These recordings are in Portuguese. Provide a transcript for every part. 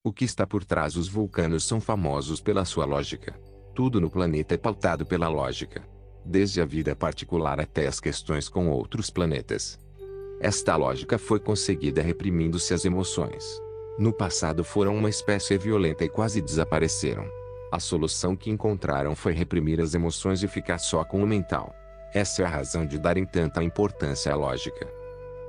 O que está por trás? Os vulcanos são famosos pela sua lógica. Tudo no planeta é pautado pela lógica. Desde a vida particular até as questões com outros planetas. Esta lógica foi conseguida reprimindo-se as emoções. No passado foram uma espécie violenta e quase desapareceram. A solução que encontraram foi reprimir as emoções e ficar só com o mental. Essa é a razão de darem tanta importância à lógica.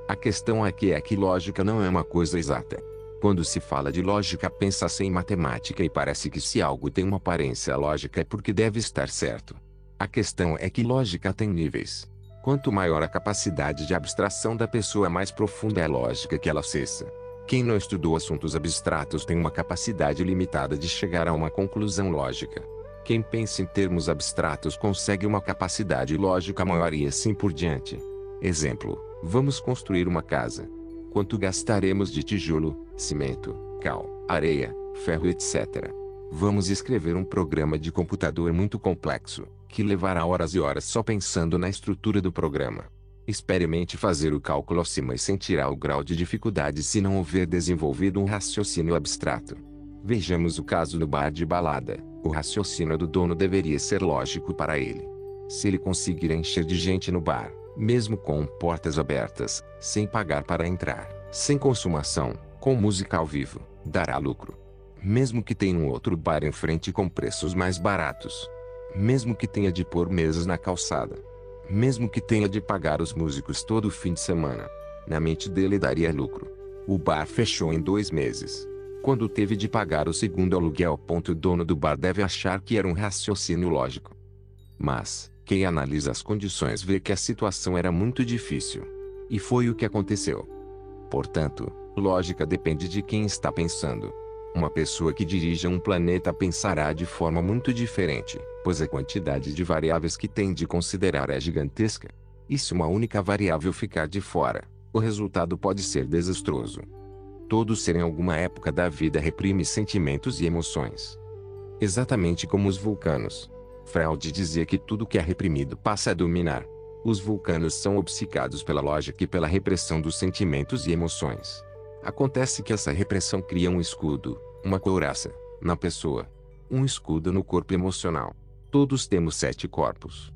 A questão aqui é que lógica não é uma coisa exata. Quando se fala de lógica, pensa-se em matemática e parece que se algo tem uma aparência lógica é porque deve estar certo. A questão é que lógica tem níveis. Quanto maior a capacidade de abstração da pessoa, mais profunda é a lógica que ela acessa. Quem não estudou assuntos abstratos tem uma capacidade limitada de chegar a uma conclusão lógica. Quem pensa em termos abstratos consegue uma capacidade lógica maior e assim por diante. Exemplo: vamos construir uma casa. Quanto gastaremos de tijolo, cimento, cal, areia, ferro, etc. Vamos escrever um programa de computador muito complexo, que levará horas e horas só pensando na estrutura do programa. Experimente fazer o cálculo acima e sentirá o grau de dificuldade se não houver desenvolvido um raciocínio abstrato. Vejamos o caso do bar de balada. O raciocínio do dono deveria ser lógico para ele. Se ele conseguir encher de gente no bar, mesmo com portas abertas, sem pagar para entrar, sem consumação, com música ao vivo, dará lucro. Mesmo que tenha um outro bar em frente com preços mais baratos. Mesmo que tenha de pôr mesas na calçada. Mesmo que tenha de pagar os músicos todo fim de semana. Na mente dele daria lucro. O bar fechou em 2 meses. Quando teve de pagar o segundo aluguel. O dono do bar deve achar que era um raciocínio lógico. Mas, quem analisa as condições vê que a situação era muito difícil. E foi o que aconteceu. Portanto, lógica depende de quem está pensando. Uma pessoa que dirija um planeta pensará de forma muito diferente, pois a quantidade de variáveis que tem de considerar é gigantesca. E se uma única variável ficar de fora, o resultado pode ser desastroso. Todo ser em alguma época da vida reprime sentimentos e emoções. Exatamente como os vulcanos. Freud dizia que tudo que é reprimido passa a dominar. Os vulcanos são obcecados pela lógica e pela repressão dos sentimentos e emoções. Acontece que essa repressão cria um escudo, uma couraça, na pessoa. Um escudo no corpo emocional. Todos temos 7 corpos.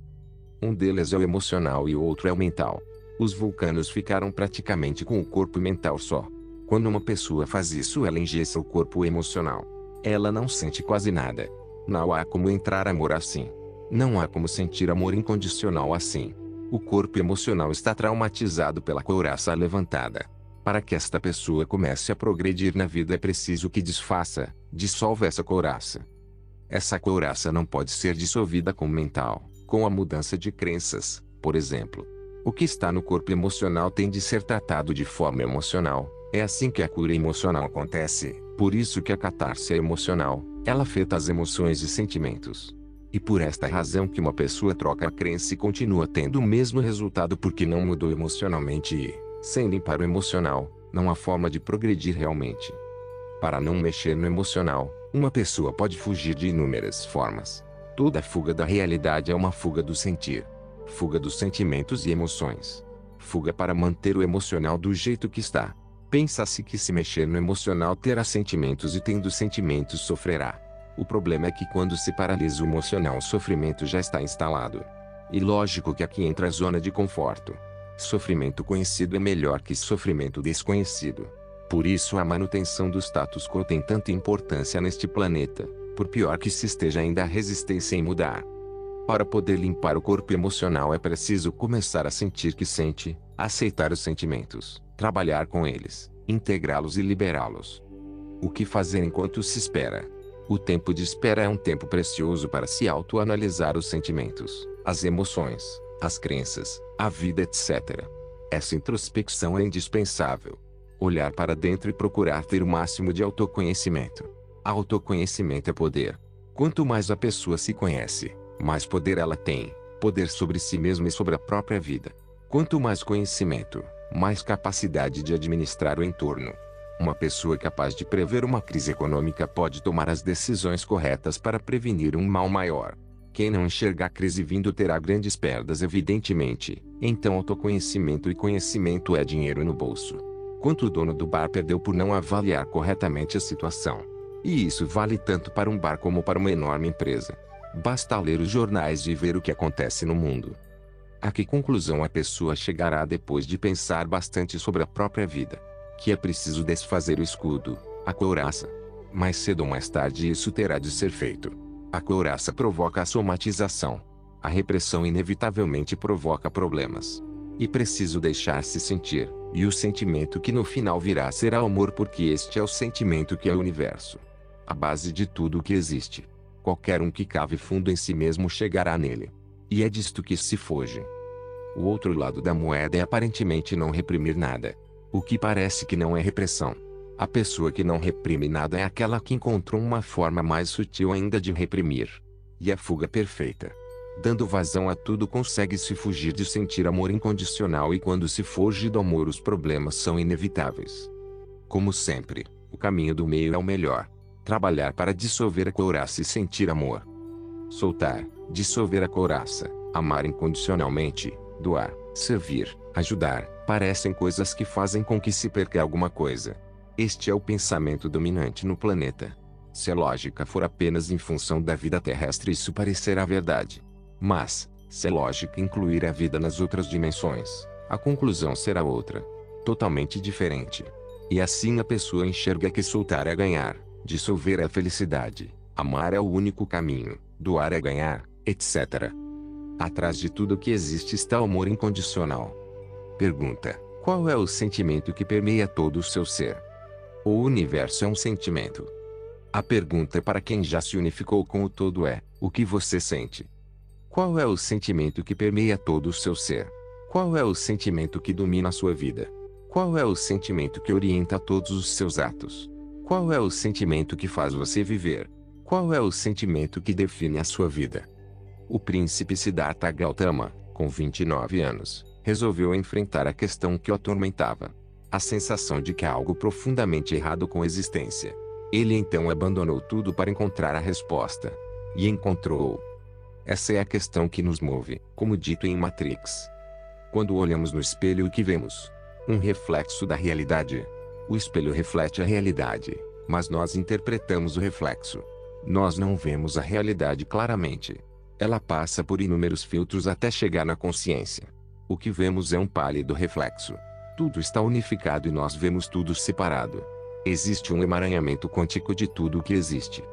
Um deles é o emocional e o outro é o mental. Os vulcanos ficaram praticamente com o corpo mental só. Quando uma pessoa faz isso, ela engessa o corpo emocional. Ela não sente quase nada. Não há como entrar amor assim. Não há como sentir amor incondicional assim. O corpo emocional está traumatizado pela couraça levantada. Para que esta pessoa comece a progredir na vida é preciso que dissolva essa couraça. Essa couraça não pode ser dissolvida com o mental, com a mudança de crenças, por exemplo. O que está no corpo emocional tem de ser tratado de forma emocional. É assim que a cura emocional acontece, por isso que a catarse é emocional, ela afeta as emoções e sentimentos. E por esta razão que uma pessoa troca a crença e continua tendo o mesmo resultado porque não mudou emocionalmente e, sem limpar o emocional, não há forma de progredir realmente. Para não mexer no emocional, uma pessoa pode fugir de inúmeras formas. Toda fuga da realidade é uma fuga do sentir. Fuga dos sentimentos e emoções. Fuga para manter o emocional do jeito que está. Pensa-se que se mexer no emocional terá sentimentos e tendo sentimentos sofrerá. O problema é que quando se paralisa o emocional, o sofrimento já está instalado. E lógico que aqui entra a zona de conforto. Sofrimento conhecido é melhor que sofrimento desconhecido. Por isso a manutenção do status quo tem tanta importância neste planeta, por pior que se esteja ainda a resistência em mudar. Para poder limpar o corpo emocional é preciso começar a sentir que sente, aceitar os sentimentos, trabalhar com eles, integrá-los e liberá-los. O que fazer enquanto se espera? O tempo de espera é um tempo precioso para se autoanalisar os sentimentos, as emoções, as crenças, a vida, etc. Essa introspecção é indispensável. Olhar para dentro e procurar ter o máximo de autoconhecimento. Autoconhecimento é poder. Quanto mais a pessoa se conhece, mais poder ela tem, poder sobre si mesma e sobre a própria vida. Quanto mais conhecimento, mais capacidade de administrar o entorno. Uma pessoa capaz de prever uma crise econômica pode tomar as decisões corretas para prevenir um mal maior. Quem não enxergar a crise vindo terá grandes perdas evidentemente, então autoconhecimento e conhecimento é dinheiro no bolso. Quanto o dono do bar perdeu por não avaliar corretamente a situação. E isso vale tanto para um bar como para uma enorme empresa. Basta ler os jornais e ver o que acontece no mundo. A que conclusão a pessoa chegará depois de pensar bastante sobre a própria vida? Que é preciso desfazer o escudo, a couraça. Mais cedo ou mais tarde isso terá de ser feito. A couraça provoca a somatização. A repressão inevitavelmente provoca problemas. E preciso deixar-se sentir, e o sentimento que no final virá será amor, porque este é o sentimento que é o universo. A base de tudo o que existe. Qualquer um que cave fundo em si mesmo chegará nele. E é disto que se foge. O outro lado da moeda é aparentemente não reprimir nada. O que parece que não é repressão. A pessoa que não reprime nada é aquela que encontrou uma forma mais sutil ainda de reprimir. E a fuga perfeita. Dando vazão a tudo consegue se fugir de sentir amor incondicional, e quando se foge do amor os problemas são inevitáveis. Como sempre, o caminho do meio é o melhor. Trabalhar para dissolver a couraça e sentir amor. Soltar, dissolver a couraça, amar incondicionalmente, doar, servir, ajudar, parecem coisas que fazem com que se perca alguma coisa. Este é o pensamento dominante no planeta. Se a lógica for apenas em função da vida terrestre, isso parecerá verdade. Mas, se a lógica incluir a vida nas outras dimensões, a conclusão será outra. Totalmente diferente. E assim a pessoa enxerga que soltar é ganhar, dissolver é felicidade, amar é o único caminho, doar é ganhar, etc. Atrás de tudo que existe está o amor incondicional. Pergunta: qual é o sentimento que permeia todo o seu ser? O universo é um sentimento. A pergunta para quem já se unificou com o todo é: o que você sente? Qual é o sentimento que permeia todo o seu ser? Qual é o sentimento que domina a sua vida? Qual é o sentimento que orienta todos os seus atos? Qual é o sentimento que faz você viver? Qual é o sentimento que define a sua vida? O príncipe Siddhartha Gautama, com 29 anos, resolveu enfrentar a questão que o atormentava. A sensação de que há algo profundamente errado com a existência. Ele então abandonou tudo para encontrar a resposta. E encontrou. Essa é a questão que nos move, como dito em Matrix. Quando olhamos no espelho, o que vemos? Um reflexo da realidade. O espelho reflete a realidade, mas nós interpretamos o reflexo. Nós não vemos a realidade claramente. Ela passa por inúmeros filtros até chegar na consciência. O que vemos é um pálido reflexo. Tudo está unificado e nós vemos tudo separado. Existe um emaranhamento quântico de tudo o que existe.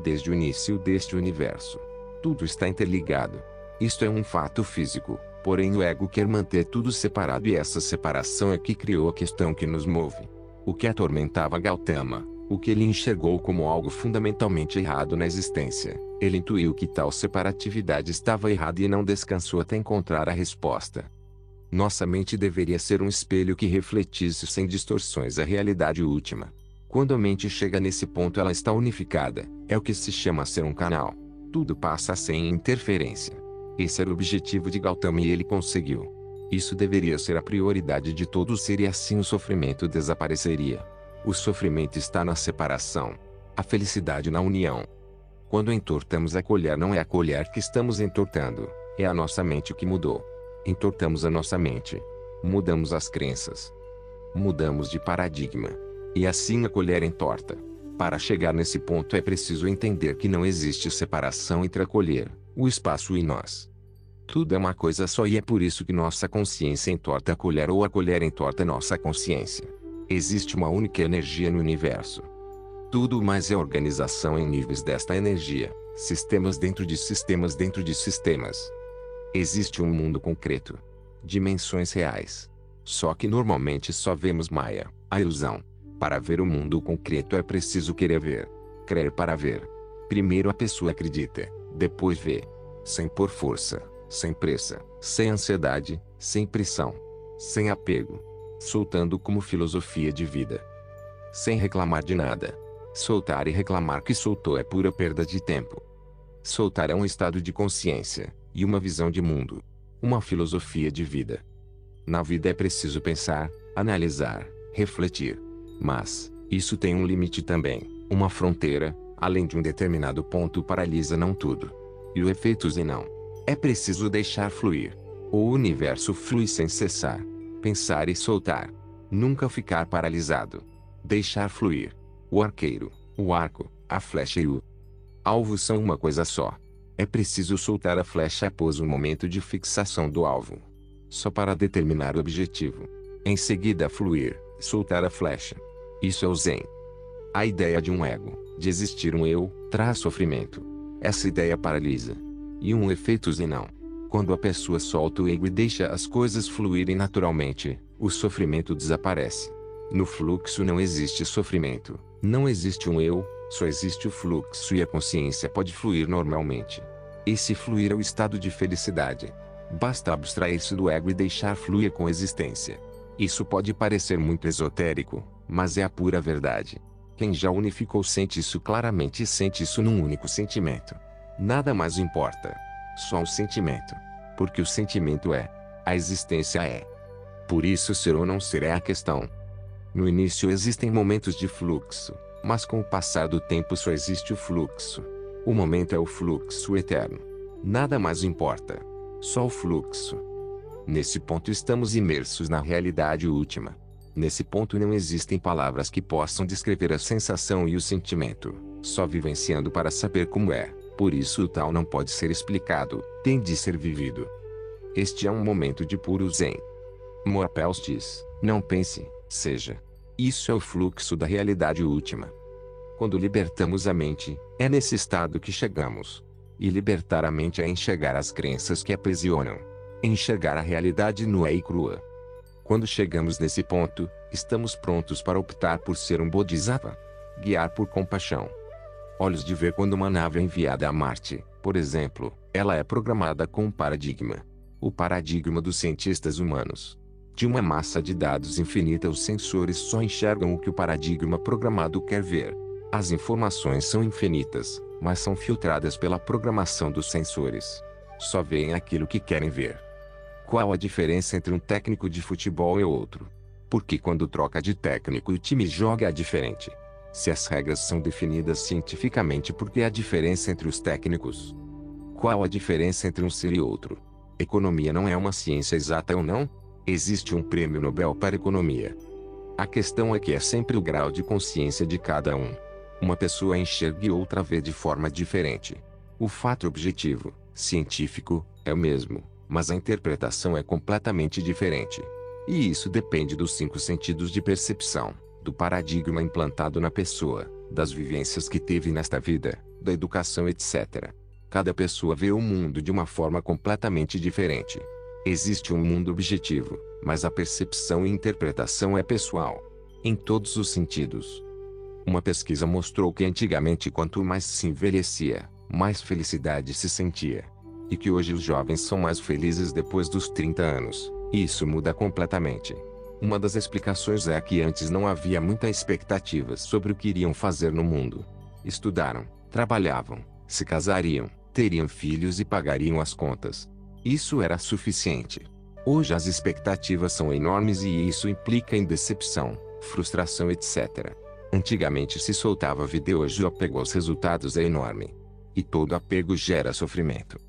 Desde o início deste universo. Tudo está interligado. Isto é um fato físico, porém o ego quer manter tudo separado, e essa separação é que criou a questão que nos move. O que atormentava Gautama, o que ele enxergou como algo fundamentalmente errado na existência, ele intuiu que tal separatividade estava errada e não descansou até encontrar a resposta. Nossa mente deveria ser um espelho que refletisse sem distorções a realidade última. Quando a mente chega nesse ponto, ela está unificada, é o que se chama ser um canal. Tudo passa sem interferência. Esse era o objetivo de Gautama e ele conseguiu. Isso deveria ser a prioridade de todo ser, e assim o sofrimento desapareceria. O sofrimento está na separação. A felicidade na união. Quando entortamos a colher, não é a colher que estamos entortando, é a nossa mente o que mudou. Entortamos a nossa mente. Mudamos as crenças. Mudamos de paradigma. E assim a colher entorta. Para chegar nesse ponto é preciso entender que não existe separação entre a colher, o espaço e nós. Tudo é uma coisa só, e é por isso que nossa consciência entorta a colher ou a colher entorta nossa consciência. Existe uma única energia no universo. Tudo mais é organização em níveis desta energia, sistemas dentro de sistemas dentro de sistemas. Existe um mundo concreto. Dimensões reais. Só que normalmente só vemos Maya, a ilusão. Para ver o mundo concreto é preciso querer ver. Crer para ver. Primeiro a pessoa acredita, depois vê. Sem por força, sem pressa, sem ansiedade, sem pressão. Sem apego. Soltando como filosofia de vida. Sem reclamar de nada. Soltar e reclamar que soltou é pura perda de tempo. Soltar é um estado de consciência, e uma visão de mundo. Uma filosofia de vida. Na vida é preciso pensar, analisar, refletir. Mas, isso tem um limite também, uma fronteira, além de um determinado ponto paralisa não tudo. E o efeito e não. É preciso deixar fluir. O universo flui sem cessar. Pensar e soltar. Nunca ficar paralisado. Deixar fluir. O arqueiro, o arco, A flecha e o alvo são uma coisa só. É preciso soltar a flecha após o momento de fixação do alvo, só para determinar o objetivo. Em seguida fluir, soltar a flecha. Isso é o Zen. A ideia de um ego, de existir um eu, traz sofrimento. Essa ideia paralisa. E um efeito Zen não. Quando a pessoa solta o ego e deixa as coisas fluírem naturalmente, o sofrimento desaparece. No fluxo não existe sofrimento, não existe um eu, só existe o fluxo e a consciência pode fluir normalmente. Esse fluir é o estado de felicidade. Basta abstrair-se do ego e deixar fluir com a existência. Isso pode parecer muito esotérico, mas é a pura verdade. Quem já unificou sente isso claramente e sente isso num único sentimento. Nada mais importa. Só o sentimento. Porque o sentimento é. A existência é. Por isso ser ou não ser é a questão. No início existem momentos de fluxo, mas com o passar do tempo só existe o fluxo. O momento é o fluxo eterno. Nada mais importa. Só o fluxo. Nesse ponto estamos imersos na realidade última. Nesse ponto não existem palavras que possam descrever a sensação e o sentimento, só vivenciando para saber como é. Por isso o tal não pode ser explicado, tem de ser vivido. Este é um momento de puro Zen. Moapels diz, não pense, seja. Isso é o fluxo da realidade última. Quando libertamos a mente, é nesse estado que chegamos. E libertar a mente é enxergar as crenças que aprisionam. Enxergar a realidade nua e crua. Quando chegamos nesse ponto, estamos prontos para optar por ser um Bodhisattva. Guiar por compaixão. Olhos de ver. Quando uma nave é enviada a Marte, por exemplo, ela é programada com um paradigma. O paradigma dos cientistas humanos. De uma massa de dados infinita, os sensores só enxergam o que o paradigma programado quer ver. As informações são infinitas, mas são filtradas pela programação dos sensores. Só veem aquilo que querem ver. Qual a diferença entre um técnico de futebol e outro? Porque quando troca de técnico o time joga diferente. Se as regras são definidas cientificamente, por que há diferença entre os técnicos? Qual a diferença entre um ser e outro? Economia não é uma ciência exata ou não? Existe um prêmio Nobel para economia. A questão é que é sempre o grau de consciência de cada um. Uma pessoa enxerga e outra vê de forma diferente. O fato objetivo, científico, é o mesmo, mas a interpretação é completamente diferente. E isso depende dos 5 sentidos de percepção, do paradigma implantado na pessoa, das vivências que teve nesta vida, da educação, etc. Cada pessoa vê o mundo de uma forma completamente diferente. Existe um mundo objetivo, mas a percepção e interpretação é pessoal. Em todos os sentidos. Uma pesquisa mostrou que antigamente quanto mais se envelhecia, mais felicidade se sentia. E que hoje os jovens são mais felizes depois dos 30 anos. E isso muda completamente. Uma das explicações é que antes não havia muita expectativa sobre o que iriam fazer no mundo. Estudaram, trabalhavam, se casariam, teriam filhos e pagariam as contas. Isso era suficiente. Hoje as expectativas são enormes e isso implica em decepção, frustração, etc. Antigamente se soltava a vida e hoje o apego aos resultados é enorme. E todo apego gera sofrimento.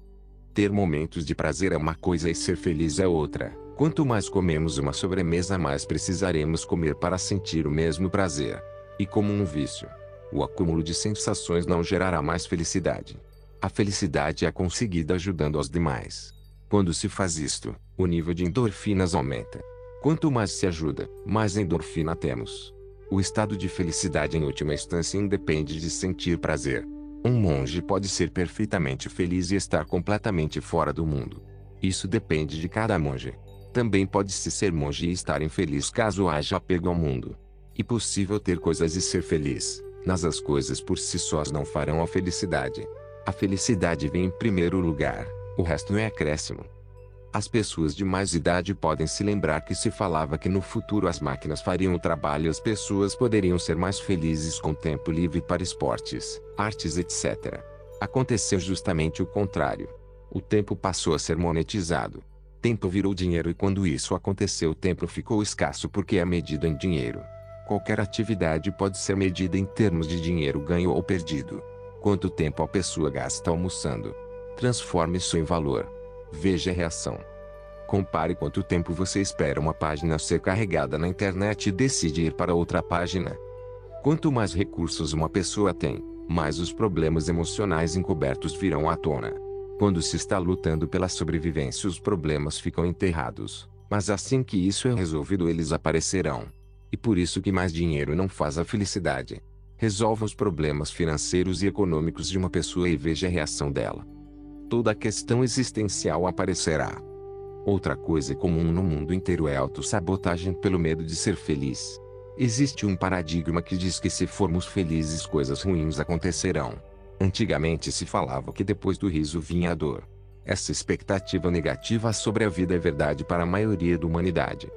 Ter momentos de prazer é uma coisa e ser feliz é outra. Quanto mais comemos uma sobremesa, mais precisaremos comer para sentir o mesmo prazer. E como um vício, o acúmulo de sensações não gerará mais felicidade. A felicidade é conseguida ajudando aos demais. Quando se faz isto, o nível de endorfinas aumenta. Quanto mais se ajuda, mais endorfina temos. O estado de felicidade em última instância independe de sentir prazer. Um monge pode ser perfeitamente feliz e estar completamente fora do mundo. Isso depende de cada monge. Também pode-se ser monge e estar infeliz caso haja apego ao mundo. É possível ter coisas e ser feliz, mas as coisas por si sós não farão a felicidade. A felicidade vem em primeiro lugar, o resto é acréscimo. As pessoas de mais idade podem se lembrar que se falava que no futuro as máquinas fariam o trabalho e as pessoas poderiam ser mais felizes com tempo livre para esportes, artes, etc. Aconteceu justamente o contrário. O tempo passou a ser monetizado. Tempo virou dinheiro e quando isso aconteceu o tempo ficou escasso porque é medido em dinheiro. Qualquer atividade pode ser medida em termos de dinheiro ganho ou perdido. Quanto tempo a pessoa gasta almoçando? Transforme isso em valor. Veja a reação. Compare quanto tempo você espera uma página ser carregada na internet e decide ir para outra página. Quanto mais recursos uma pessoa tem, mais os problemas emocionais encobertos virão à tona. Quando se está lutando pela sobrevivência, os problemas ficam enterrados, mas assim que isso é resolvido, eles aparecerão. E por isso que mais dinheiro não faz a felicidade. Resolva os problemas financeiros e econômicos de uma pessoa e veja a reação dela. Toda a questão existencial aparecerá. Outra coisa comum no mundo inteiro é a autossabotagem pelo medo de ser feliz. Existe um paradigma que diz que se formos felizes, coisas ruins acontecerão. Antigamente se falava que depois do riso vinha a dor. Essa expectativa negativa sobre a vida é verdade para a maioria da humanidade.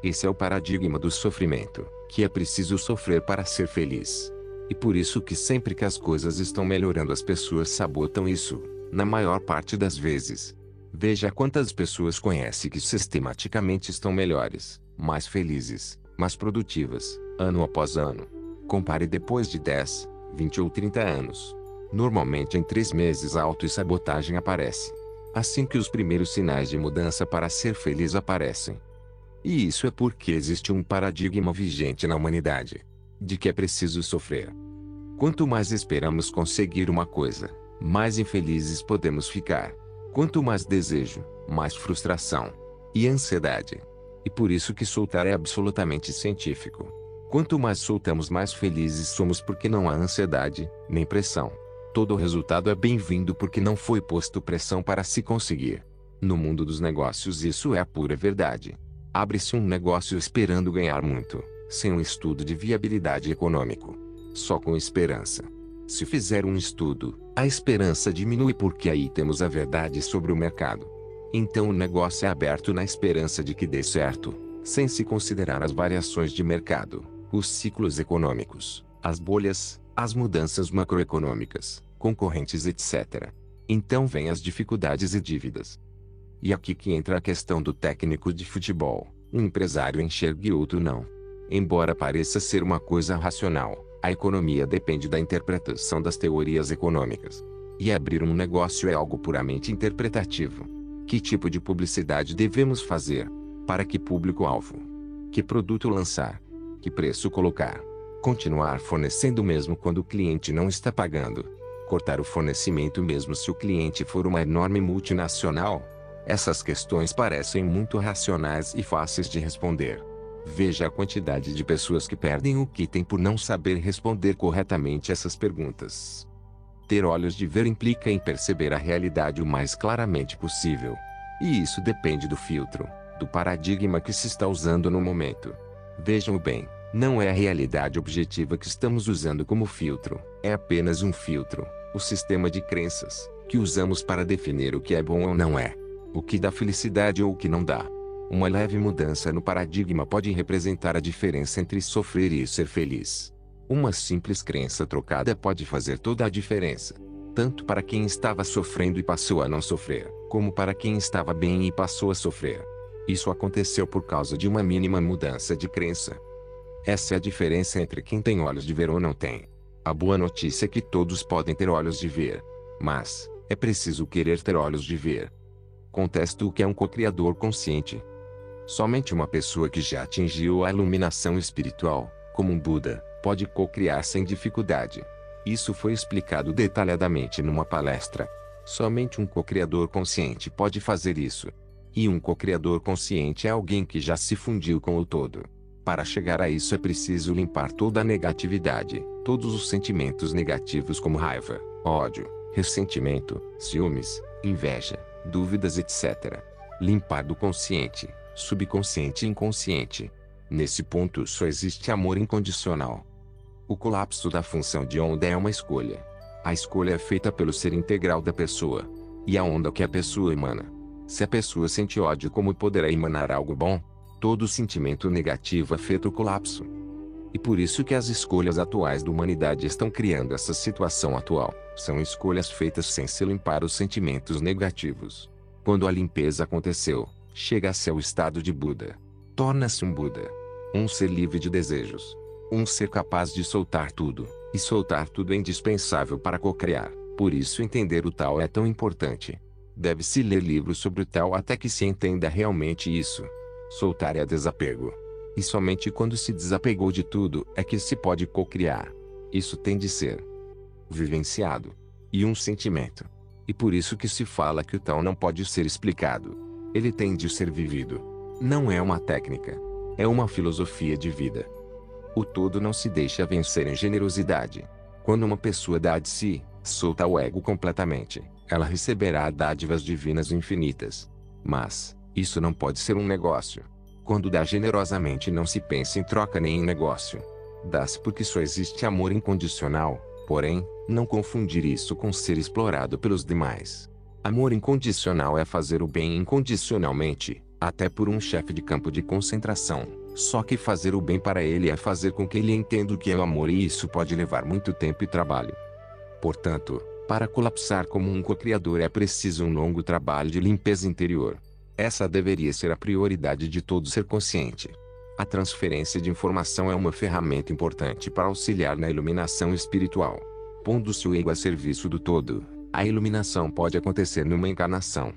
Esse é o paradigma do sofrimento, que é preciso sofrer para ser feliz. E por isso que sempre que as coisas estão melhorando, as pessoas sabotam isso, na maior parte das vezes. Veja quantas pessoas conhece que sistematicamente estão melhores, mais felizes, mais produtivas, ano após ano. Compare depois de 10, 20 ou 30 anos. Normalmente em 3 meses a autossabotagem aparece. Assim que os primeiros sinais de mudança para ser feliz aparecem. E isso é porque existe um paradigma vigente na humanidade, de que é preciso sofrer. Quanto mais esperamos conseguir uma coisa, mais infelizes podemos ficar. Quanto mais desejo, mais frustração e ansiedade. E por isso que soltar é absolutamente científico. Quanto mais soltamos, mais felizes somos, porque não há ansiedade, nem pressão. Todo o resultado é bem-vindo porque não foi posto pressão para se conseguir. No mundo dos negócios isso é a pura verdade. Abre-se um negócio esperando ganhar muito, sem um estudo de viabilidade econômico. Só com esperança. Se fizer um estudo, a esperança diminui porque aí temos a verdade sobre o mercado. Então o negócio é aberto na esperança de que dê certo, sem se considerar as variações de mercado, os ciclos econômicos, as bolhas, as mudanças macroeconômicas, concorrentes, etc. Então vêm as dificuldades e dívidas. E aqui que entra a questão do técnico de futebol. Um empresário enxerga e outro não. Embora pareça ser uma coisa racional, a economia depende da interpretação das teorias econômicas. E abrir um negócio é algo puramente interpretativo. Que tipo de publicidade devemos fazer? Para que público-alvo? Que produto lançar? Que preço colocar? Continuar fornecendo mesmo quando o cliente não está pagando? Cortar o fornecimento mesmo se o cliente for uma enorme multinacional? Essas questões parecem muito racionais e fáceis de responder. Veja a quantidade de pessoas que perdem o que têm por não saber responder corretamente essas perguntas. Ter olhos de ver implica em perceber a realidade o mais claramente possível. E isso depende do filtro, do paradigma que se está usando no momento. Vejam bem, não é a realidade objetiva que estamos usando como filtro, é apenas um filtro, o sistema de crenças, que usamos para definir o que é bom ou não é, o que dá felicidade ou o que não dá. Uma leve mudança no paradigma pode representar a diferença entre sofrer e ser feliz. Uma simples crença trocada pode fazer toda a diferença. Tanto para quem estava sofrendo e passou a não sofrer, como para quem estava bem e passou a sofrer. Isso aconteceu por causa de uma mínima mudança de crença. Essa é a diferença entre quem tem olhos de ver ou não tem. A boa notícia é que todos podem ter olhos de ver. Mas, é preciso querer ter olhos de ver. Contesto o que é um co-criador consciente. Somente uma pessoa que já atingiu a iluminação espiritual, como um Buda, pode co-criar sem dificuldade. Isso foi explicado detalhadamente numa palestra. Somente um co-criador consciente pode fazer isso. E um co-criador consciente é alguém que já se fundiu com o todo. Para chegar a isso é preciso limpar toda a negatividade, todos os sentimentos negativos como raiva, ódio, ressentimento, ciúmes, inveja, dúvidas, etc. Limpar do consciente, subconsciente e inconsciente. Nesse ponto só existe amor incondicional. O colapso da função de onda é uma escolha. A escolha é feita pelo ser integral da pessoa. E a onda que a pessoa emana. Se a pessoa sente ódio, como poderá emanar algo bom? Todo sentimento negativo afeta o colapso. E por isso que as escolhas atuais da humanidade estão criando essa situação atual. São escolhas feitas sem se limpar os sentimentos negativos. Quando a limpeza aconteceu, chega-se ao estado de Buda. Torna-se um Buda. Um ser livre de desejos. Um ser capaz de soltar tudo. E soltar tudo é indispensável para co-criar. Por isso entender o Tao é tão importante. Deve-se ler livros sobre o Tao até que se entenda realmente isso. Soltar é desapego. E somente quando se desapegou de tudo é que se pode co-criar. Isso tem de ser. vivenciado e um sentimento. E por isso que se fala que o tal não pode ser explicado. Ele tem de ser vivido. Não é uma técnica. É uma filosofia de vida. O todo não se deixa vencer em generosidade. Quando uma pessoa dá de si, solta o ego completamente, ela receberá dádivas divinas infinitas. Mas, isso não pode ser um negócio. Quando dá generosamente não se pensa em troca nem em negócio. Dá-se porque só existe amor incondicional, porém, não confundir isso com ser explorado pelos demais. Amor incondicional é fazer o bem incondicionalmente, até por um chefe de campo de concentração. Só que fazer o bem para ele é fazer com que ele entenda o que é o amor e isso pode levar muito tempo e trabalho. Portanto, para colapsar como um co-criador é preciso um longo trabalho de limpeza interior. Essa deveria ser a prioridade de todo ser consciente. A transferência de informação é uma ferramenta importante para auxiliar na iluminação espiritual. Pondo-se o ego a serviço do todo, a iluminação pode acontecer numa encarnação.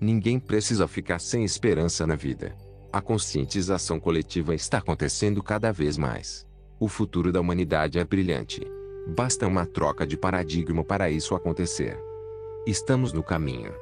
Ninguém precisa ficar sem esperança na vida. A conscientização coletiva está acontecendo cada vez mais. O futuro da humanidade é brilhante. Basta uma troca de paradigma para isso acontecer. Estamos no caminho.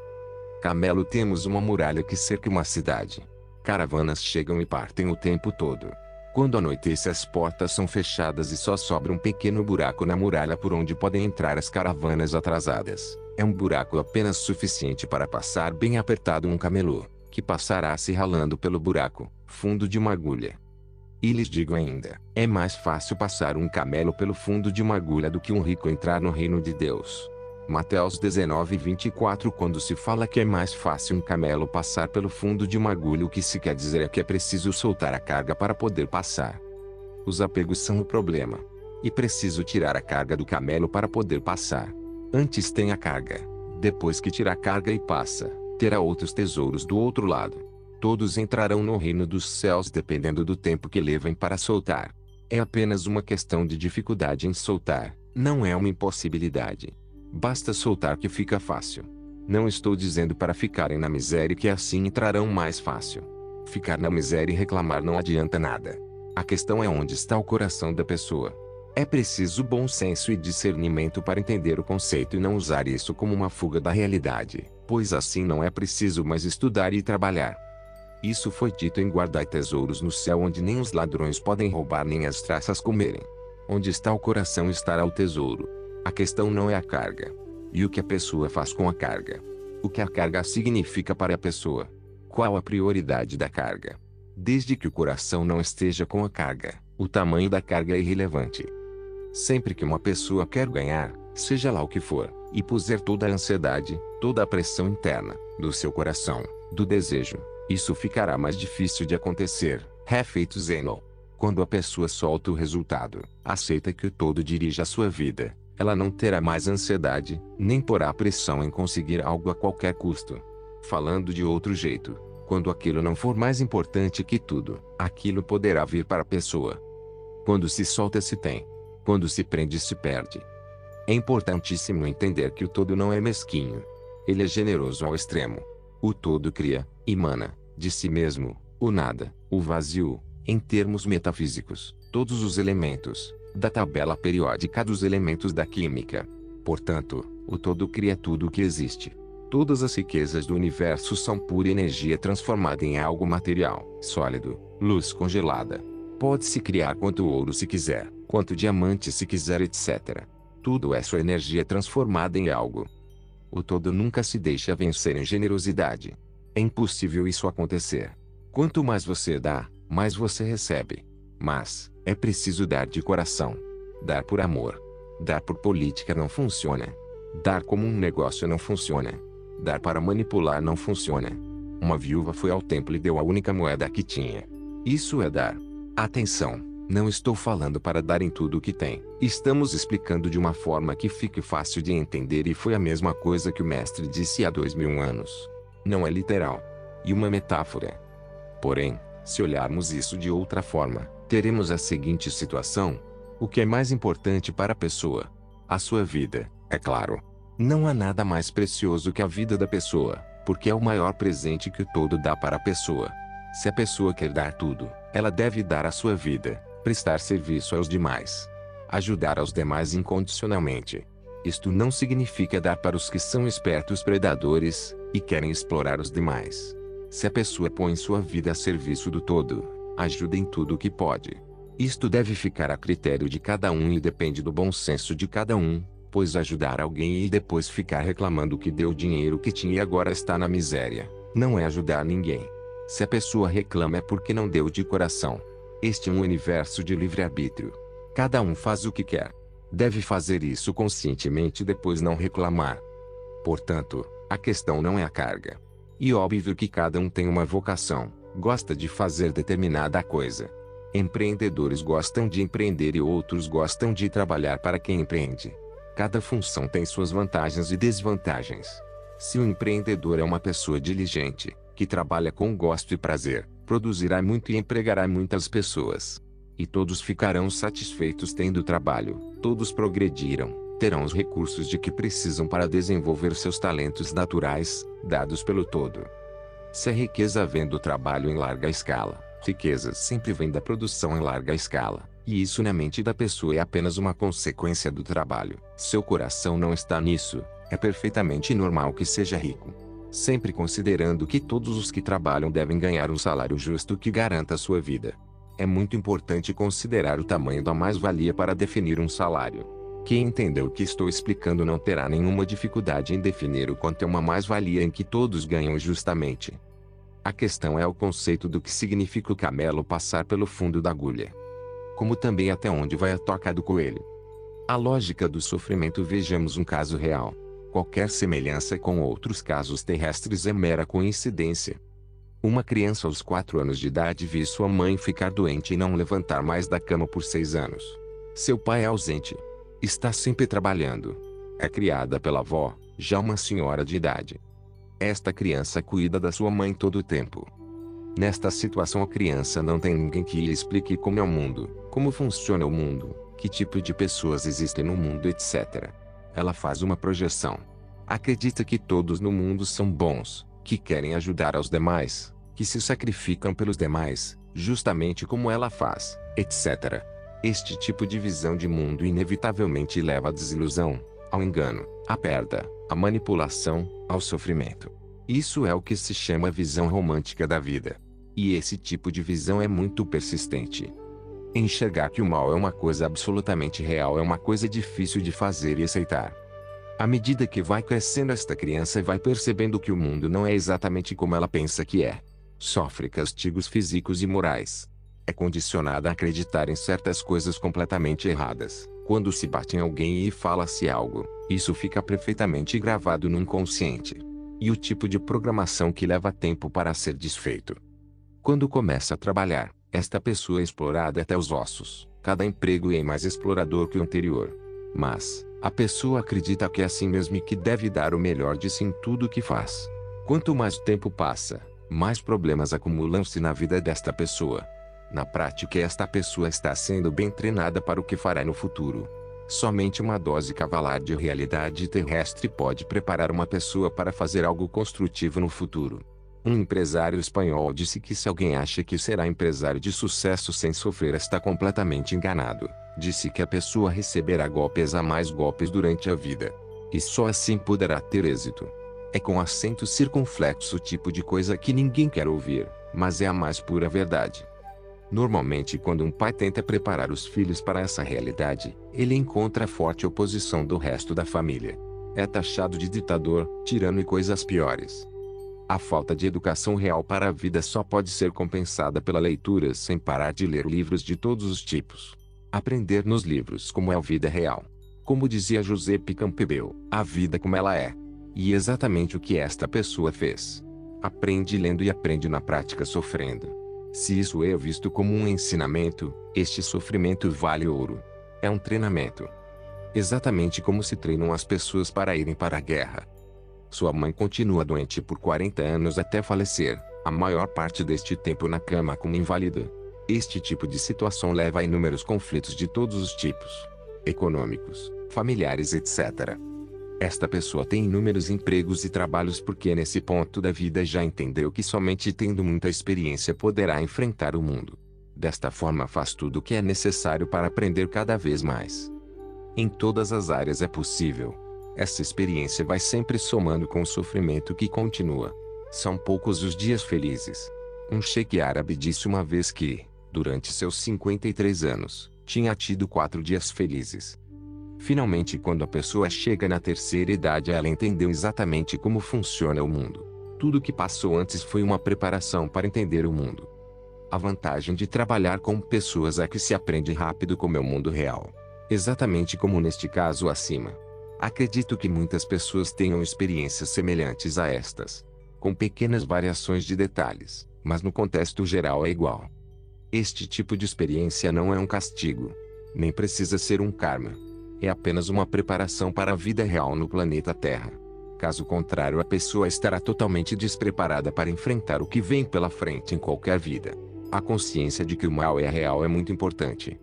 Camelo, temos uma muralha que cerca uma cidade. Caravanas chegam e partem o tempo todo. Quando anoitece, as portas são fechadas e só sobra um pequeno buraco na muralha por onde podem entrar as caravanas atrasadas. É um buraco apenas suficiente para passar bem apertado um camelô, que passará se ralando pelo buraco, fundo de uma agulha. E lhes digo ainda, é mais fácil passar um camelo pelo fundo de uma agulha do que um rico entrar no reino de Deus. Mateus 19:24. Quando se fala que é mais fácil um camelo passar pelo fundo de uma agulha, o que se quer dizer é que é preciso soltar a carga para poder passar. Os apegos são o problema. E preciso tirar a carga do camelo para poder passar. Antes tem a carga. Depois que tira a carga e passa, terá outros tesouros do outro lado. Todos entrarão no reino dos céus dependendo do tempo que levem para soltar. É apenas uma questão de dificuldade em soltar, não é uma impossibilidade. Basta soltar que fica fácil. Não estou dizendo para ficarem na miséria que assim entrarão mais fácil. Ficar na miséria e reclamar não adianta nada. A questão é onde está o coração da pessoa. É preciso bom senso e discernimento para entender o conceito e não usar isso como uma fuga da realidade, pois assim não é preciso mais estudar e trabalhar. Isso foi dito em guardai tesouros no céu onde nem os ladrões podem roubar nem as traças comerem. Onde está o coração estará o tesouro. A questão não é a carga. E o que a pessoa faz com a carga? O que a carga significa para a pessoa? Qual a prioridade da carga? Desde que o coração não esteja com a carga, o tamanho da carga é irrelevante. Sempre que uma pessoa quer ganhar, seja lá o que for, e puser toda a ansiedade, toda a pressão interna, do seu coração, do desejo, isso ficará mais difícil de acontecer. Refeito Zeno. Quando a pessoa solta o resultado, aceita que o todo dirige a sua vida, ela não terá mais ansiedade, nem porá pressão em conseguir algo a qualquer custo. Falando de outro jeito, quando aquilo não for mais importante que tudo, aquilo poderá vir para a pessoa. Quando se solta se tem. Quando se prende se perde. É importantíssimo entender que o todo não é mesquinho. Ele é generoso ao extremo. O todo cria, emana, de si mesmo, o nada, o vazio, em termos metafísicos, todos os elementos, da tabela periódica dos elementos da química. Portanto, o todo cria tudo o que existe. Todas as riquezas do universo são pura energia transformada em algo material, sólido, luz congelada. Pode-se criar quanto ouro se quiser, quanto diamante se quiser, etc. Tudo é sua energia transformada em algo. O todo nunca se deixa vencer em generosidade. É impossível isso acontecer. Quanto mais você dá, mais você recebe. Mas, é preciso dar de coração. Dar por amor. Dar por política não funciona. Dar como um negócio não funciona. Dar para manipular não funciona. Uma viúva foi ao templo e deu a única moeda que tinha. Isso é dar. Atenção, não estou falando para dar em tudo o que tem. Estamos explicando de uma forma que fique fácil de entender e foi a mesma coisa que o mestre disse há 2000 anos. Não é literal. E uma metáfora. Porém, se olharmos isso de outra forma, teremos a seguinte situação. O que é mais importante para a pessoa? A sua vida, é claro. Não há nada mais precioso que a vida da pessoa, porque é o maior presente que o todo dá para a pessoa. Se a pessoa quer dar tudo, ela deve dar a sua vida, prestar serviço aos demais, ajudar aos demais incondicionalmente, Isto não significa dar para os que são espertos predadores, e querem explorar os demais. Se a pessoa põe sua vida a serviço do todo, ajuda em tudo o que pode. Isto deve ficar a critério de cada um e depende do bom senso de cada um, pois ajudar alguém e depois ficar reclamando que deu o dinheiro que tinha e agora está na miséria, não é ajudar ninguém. Se a pessoa reclama é porque não deu de coração. Este é um universo de livre-arbítrio. Cada um faz o que quer. Deve fazer isso conscientemente e depois não reclamar. Portanto, a questão não é a carga. E óbvio que cada um tem uma vocação, gosta de fazer determinada coisa. Empreendedores gostam de empreender e outros gostam de trabalhar para quem empreende. Cada função tem suas vantagens e desvantagens. Se o empreendedor é uma pessoa diligente, que trabalha com gosto e prazer, produzirá muito e empregará muitas pessoas. E todos ficarão satisfeitos tendo trabalho, todos progrediram, terão os recursos de que precisam para desenvolver seus talentos naturais, dados pelo todo. Se a riqueza vem do trabalho em larga escala, riqueza sempre vem da produção em larga escala, e isso na mente da pessoa é apenas uma consequência do trabalho. Seu coração não está nisso, é perfeitamente normal que seja rico. Sempre considerando que todos os que trabalham devem ganhar um salário justo que garanta a sua vida. É muito importante considerar o tamanho da mais-valia para definir um salário. Quem entendeu o que estou explicando não terá nenhuma dificuldade em definir o quanto é uma mais-valia em que todos ganham justamente. A questão é o conceito do que significa o camelo passar pelo fundo da agulha. Como também até onde vai a toca do coelho. A lógica do sofrimento. Vejamos um caso real. Qualquer semelhança com outros casos terrestres é mera coincidência. Uma criança aos 4 anos de idade viu sua mãe ficar doente e não levantar mais da cama por 6 anos. Seu pai é ausente. Está sempre trabalhando. É criada pela avó, já uma senhora de idade. Esta criança cuida da sua mãe todo o tempo. Nesta situação a criança não tem ninguém que lhe explique como é o mundo, como funciona o mundo, que tipo de pessoas existem no mundo, etc. Ela faz uma projeção. Acredita que todos no mundo são bons, que querem ajudar aos demais, que se sacrificam pelos demais, justamente como ela faz, etc. Este tipo de visão de mundo inevitavelmente leva à desilusão, ao engano, à perda, à manipulação, ao sofrimento. Isso é o que se chama visão romântica da vida. E esse tipo de visão é muito persistente. Enxergar que o mal é uma coisa absolutamente real é uma coisa difícil de fazer e aceitar. À medida que vai crescendo, esta criança vai percebendo que o mundo não é exatamente como ela pensa que é. Sofre castigos físicos e morais. É condicionada a acreditar em certas coisas completamente erradas. Quando se bate em alguém e fala-se algo, isso fica perfeitamente gravado no inconsciente. E o tipo de programação que leva tempo para ser desfeito. Quando começa a trabalhar, esta pessoa é explorada até os ossos. Cada emprego é mais explorador que o anterior. Mas a pessoa acredita que é assim mesmo e que deve dar o melhor de si em tudo o que faz. Quanto mais o tempo passa, mais problemas acumulam-se na vida desta pessoa. Na prática, esta pessoa está sendo bem treinada para o que fará no futuro. Somente uma dose cavalar de realidade terrestre pode preparar uma pessoa para fazer algo construtivo no futuro. Um empresário espanhol disse que se alguém acha que será empresário de sucesso sem sofrer, está completamente enganado. Disse que a pessoa receberá golpes a mais golpes durante a vida. E só assim poderá ter êxito. É com acento circunflexo o tipo de coisa que ninguém quer ouvir, mas é a mais pura verdade. Normalmente, quando um pai tenta preparar os filhos para essa realidade, ele encontra forte oposição do resto da família. É taxado de ditador, tirano e coisas piores. A falta de educação real para a vida só pode ser compensada pela leitura sem parar de ler livros de todos os tipos. Aprender nos livros como é a vida real. Como dizia Giuseppe Campbell, a vida como ela é. E exatamente o que esta pessoa fez. Aprende lendo e aprende na prática sofrendo. Se isso é visto como um ensinamento, este sofrimento vale ouro. É um treinamento. Exatamente como se treinam as pessoas para irem para a guerra. Sua mãe continua doente por 40 anos até falecer, a maior parte deste tempo na cama como inválida. Este tipo de situação leva a inúmeros conflitos de todos os tipos. Econômicos, familiares, etc. Esta pessoa tem inúmeros empregos e trabalhos porque nesse ponto da vida já entendeu que somente tendo muita experiência poderá enfrentar o mundo. Desta forma faz tudo o que é necessário para aprender cada vez mais. Em todas as áreas é possível. Essa experiência vai sempre somando com o sofrimento que continua. São poucos os dias felizes. Um cheque árabe disse uma vez que, durante seus 53 anos, tinha tido 4 dias felizes. Finalmente, quando a pessoa chega na terceira idade, ela entendeu exatamente como funciona o mundo. Tudo o que passou antes foi uma preparação para entender o mundo. A vantagem de trabalhar com pessoas é que se aprende rápido como é o mundo real. Exatamente como neste caso acima. Acredito que muitas pessoas tenham experiências semelhantes a estas, com pequenas variações de detalhes, mas no contexto geral é igual. Este tipo de experiência não é um castigo, nem precisa ser um karma. É apenas uma preparação para a vida real no planeta Terra. Caso contrário, a pessoa estará totalmente despreparada para enfrentar o que vem pela frente em qualquer vida. A consciência de que o mal é real é muito importante.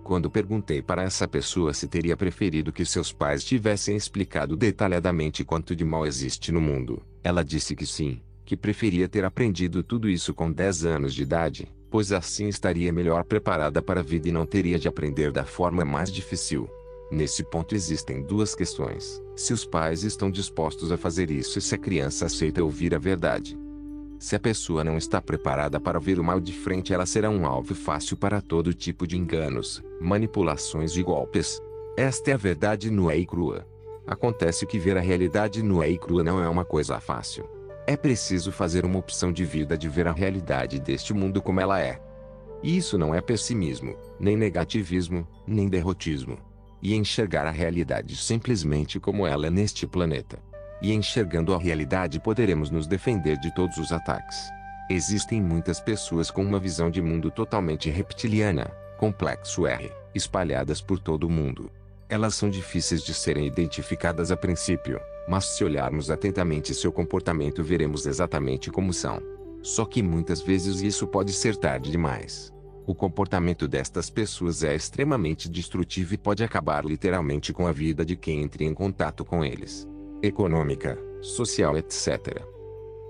Quando perguntei para essa pessoa se teria preferido que seus pais tivessem explicado detalhadamente quanto de mal existe no mundo, ela disse que sim, que preferia ter aprendido tudo isso com 10 anos de idade, pois assim estaria melhor preparada para a vida e não teria de aprender da forma mais difícil. Nesse ponto existem duas questões: se os pais estão dispostos a fazer isso e se a criança aceita ouvir a verdade. Se a pessoa não está preparada para ver o mal de frente, ela será um alvo fácil para todo tipo de enganos, manipulações e golpes. Esta é a verdade nua e crua. Acontece que ver a realidade nua e crua não é uma coisa fácil. É preciso fazer uma opção de vida de ver a realidade deste mundo como ela é. E isso não é pessimismo, nem negativismo, nem derrotismo. E enxergar a realidade simplesmente como ela é neste planeta. E enxergando a realidade poderemos nos defender de todos os ataques. Existem muitas pessoas com uma visão de mundo totalmente reptiliana, complexo R, espalhadas por todo o mundo. Elas são difíceis de serem identificadas a princípio, mas se olharmos atentamente seu comportamento veremos exatamente como são. Só que muitas vezes isso pode ser tarde demais. O comportamento destas pessoas é extremamente destrutivo e pode acabar literalmente com a vida de quem entre em contato com eles. Econômica, social, etc.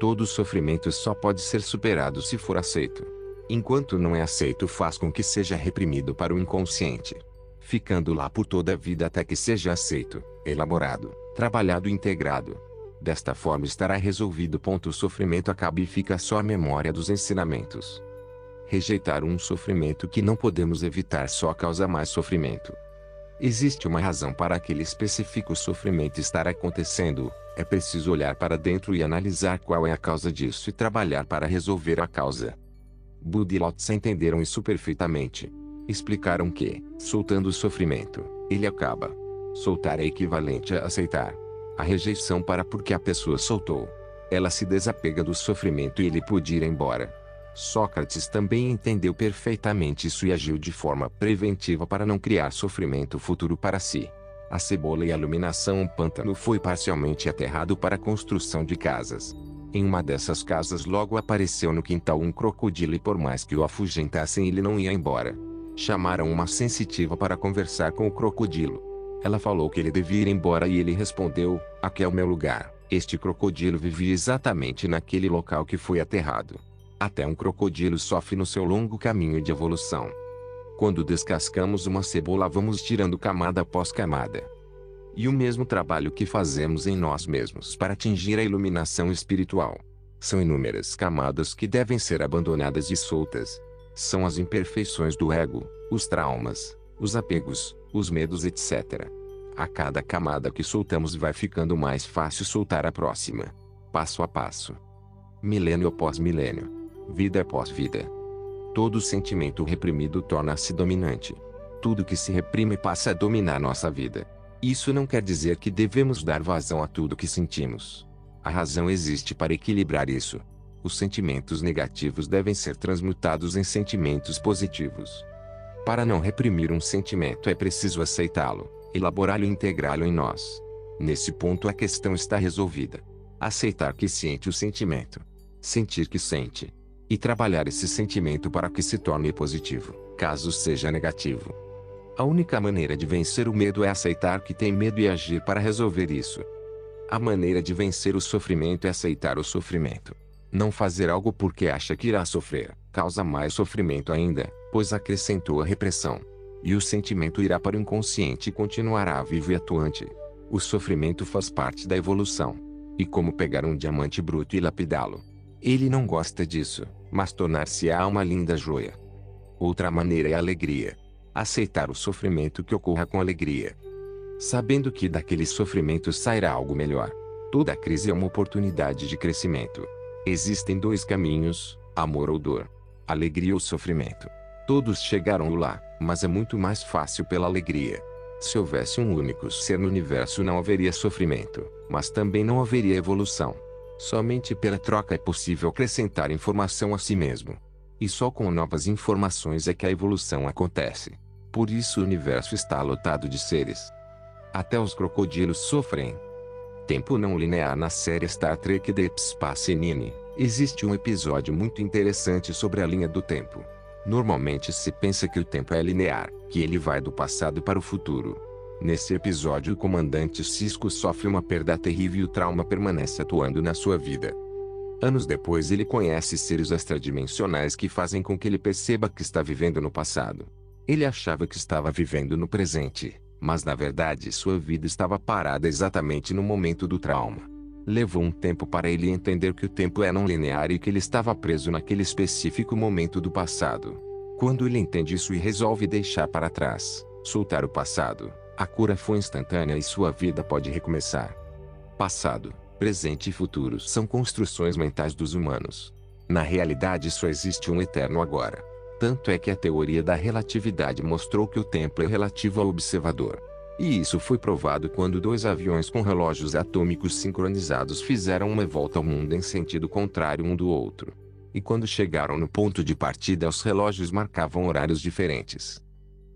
Todo sofrimento só pode ser superado se for aceito. Enquanto não é aceito, faz com que seja reprimido para o inconsciente, ficando lá por toda a vida até que seja aceito, elaborado, trabalhado e integrado. Desta forma estará resolvido. O sofrimento acaba e fica só a memória dos ensinamentos. Rejeitar um sofrimento que não podemos evitar só causa mais sofrimento. Existe uma razão para aquele específico sofrimento estar acontecendo, é preciso olhar para dentro e analisar qual é a causa disso e trabalhar para resolver a causa. Buda e Lao-Tse entenderam isso perfeitamente. Explicaram que, soltando o sofrimento, ele acaba. Soltar é equivalente a aceitar. A rejeição para porque a pessoa soltou. Ela se desapega do sofrimento e ele pode ir embora. Sócrates também entendeu perfeitamente isso e agiu de forma preventiva para não criar sofrimento futuro para si. A cebola e a iluminação. Um pântano foi parcialmente aterrado para a construção de casas. Em uma dessas casas logo apareceu no quintal um crocodilo e por mais que o afugentassem ele não ia embora. Chamaram uma sensitiva para conversar com o crocodilo. Ela falou que ele devia ir embora e ele respondeu: aqui é o meu lugar. Este crocodilo vivia exatamente naquele local que foi aterrado. Até um crocodilo sofre no seu longo caminho de evolução. Quando descascamos uma cebola, vamos tirando camada após camada. E o mesmo trabalho que fazemos em nós mesmos para atingir a iluminação espiritual. São inúmeras camadas que devem ser abandonadas e soltas. São as imperfeições do ego, os traumas, os apegos, os medos, etc. A cada camada que soltamos vai ficando mais fácil soltar a próxima. Passo a passo. Milênio após milênio. Vida após vida. Todo sentimento reprimido torna-se dominante. Tudo que se reprime passa a dominar nossa vida. Isso não quer dizer que devemos dar vazão a tudo que sentimos. A razão existe para equilibrar isso. Os sentimentos negativos devem ser transmutados em sentimentos positivos. Para não reprimir um sentimento é preciso aceitá-lo, elaborá-lo e integrá-lo em nós. Nesse ponto a questão está resolvida. Aceitar que sente o sentimento. Sentir que sente. E trabalhar esse sentimento para que se torne positivo, caso seja negativo. A única maneira de vencer o medo é aceitar que tem medo e agir para resolver isso. A maneira de vencer o sofrimento é aceitar o sofrimento. Não fazer algo porque acha que irá sofrer, causa mais sofrimento ainda, pois acrescentou a repressão. E o sentimento irá para o inconsciente e continuará vivo e atuante. O sofrimento faz parte da evolução. E como pegar um diamante bruto e lapidá-lo? Ele não gosta disso, mas tornar-se-á uma linda joia. Outra maneira é a alegria. Aceitar o sofrimento que ocorra com alegria, sabendo que daquele sofrimento sairá algo melhor. Toda crise é uma oportunidade de crescimento. Existem dois caminhos, amor ou dor. Alegria ou sofrimento. Todos chegaram lá, mas é muito mais fácil pela alegria. Se houvesse um único ser no universo não haveria sofrimento, mas também não haveria evolução. Somente pela troca é possível acrescentar informação a si mesmo. E só com novas informações é que a evolução acontece. Por isso o universo está lotado de seres. Até os crocodilos sofrem. Tempo não linear. Na série Star Trek Deep Space Nine, existe um episódio muito interessante sobre a linha do tempo. Normalmente se pensa que o tempo é linear, que ele vai do passado para o futuro. Nesse episódio o comandante Sisko sofre uma perda terrível e o trauma permanece atuando na sua vida. Anos depois ele conhece seres extradimensionais que fazem com que ele perceba que está vivendo no passado. Ele achava que estava vivendo no presente, mas na verdade sua vida estava parada exatamente no momento do trauma. Levou um tempo para ele entender que o tempo é não linear e que ele estava preso naquele específico momento do passado. Quando ele entende isso e resolve deixar para trás, soltar o passado, a cura foi instantânea e sua vida pode recomeçar. Passado, presente e futuro são construções mentais dos humanos. Na realidade só existe um eterno agora. Tanto é que a teoria da relatividade mostrou que o tempo é relativo ao observador. E isso foi provado quando dois aviões com relógios atômicos sincronizados fizeram uma volta ao mundo em sentido contrário um do outro. E quando chegaram no ponto de partida os relógios marcavam horários diferentes.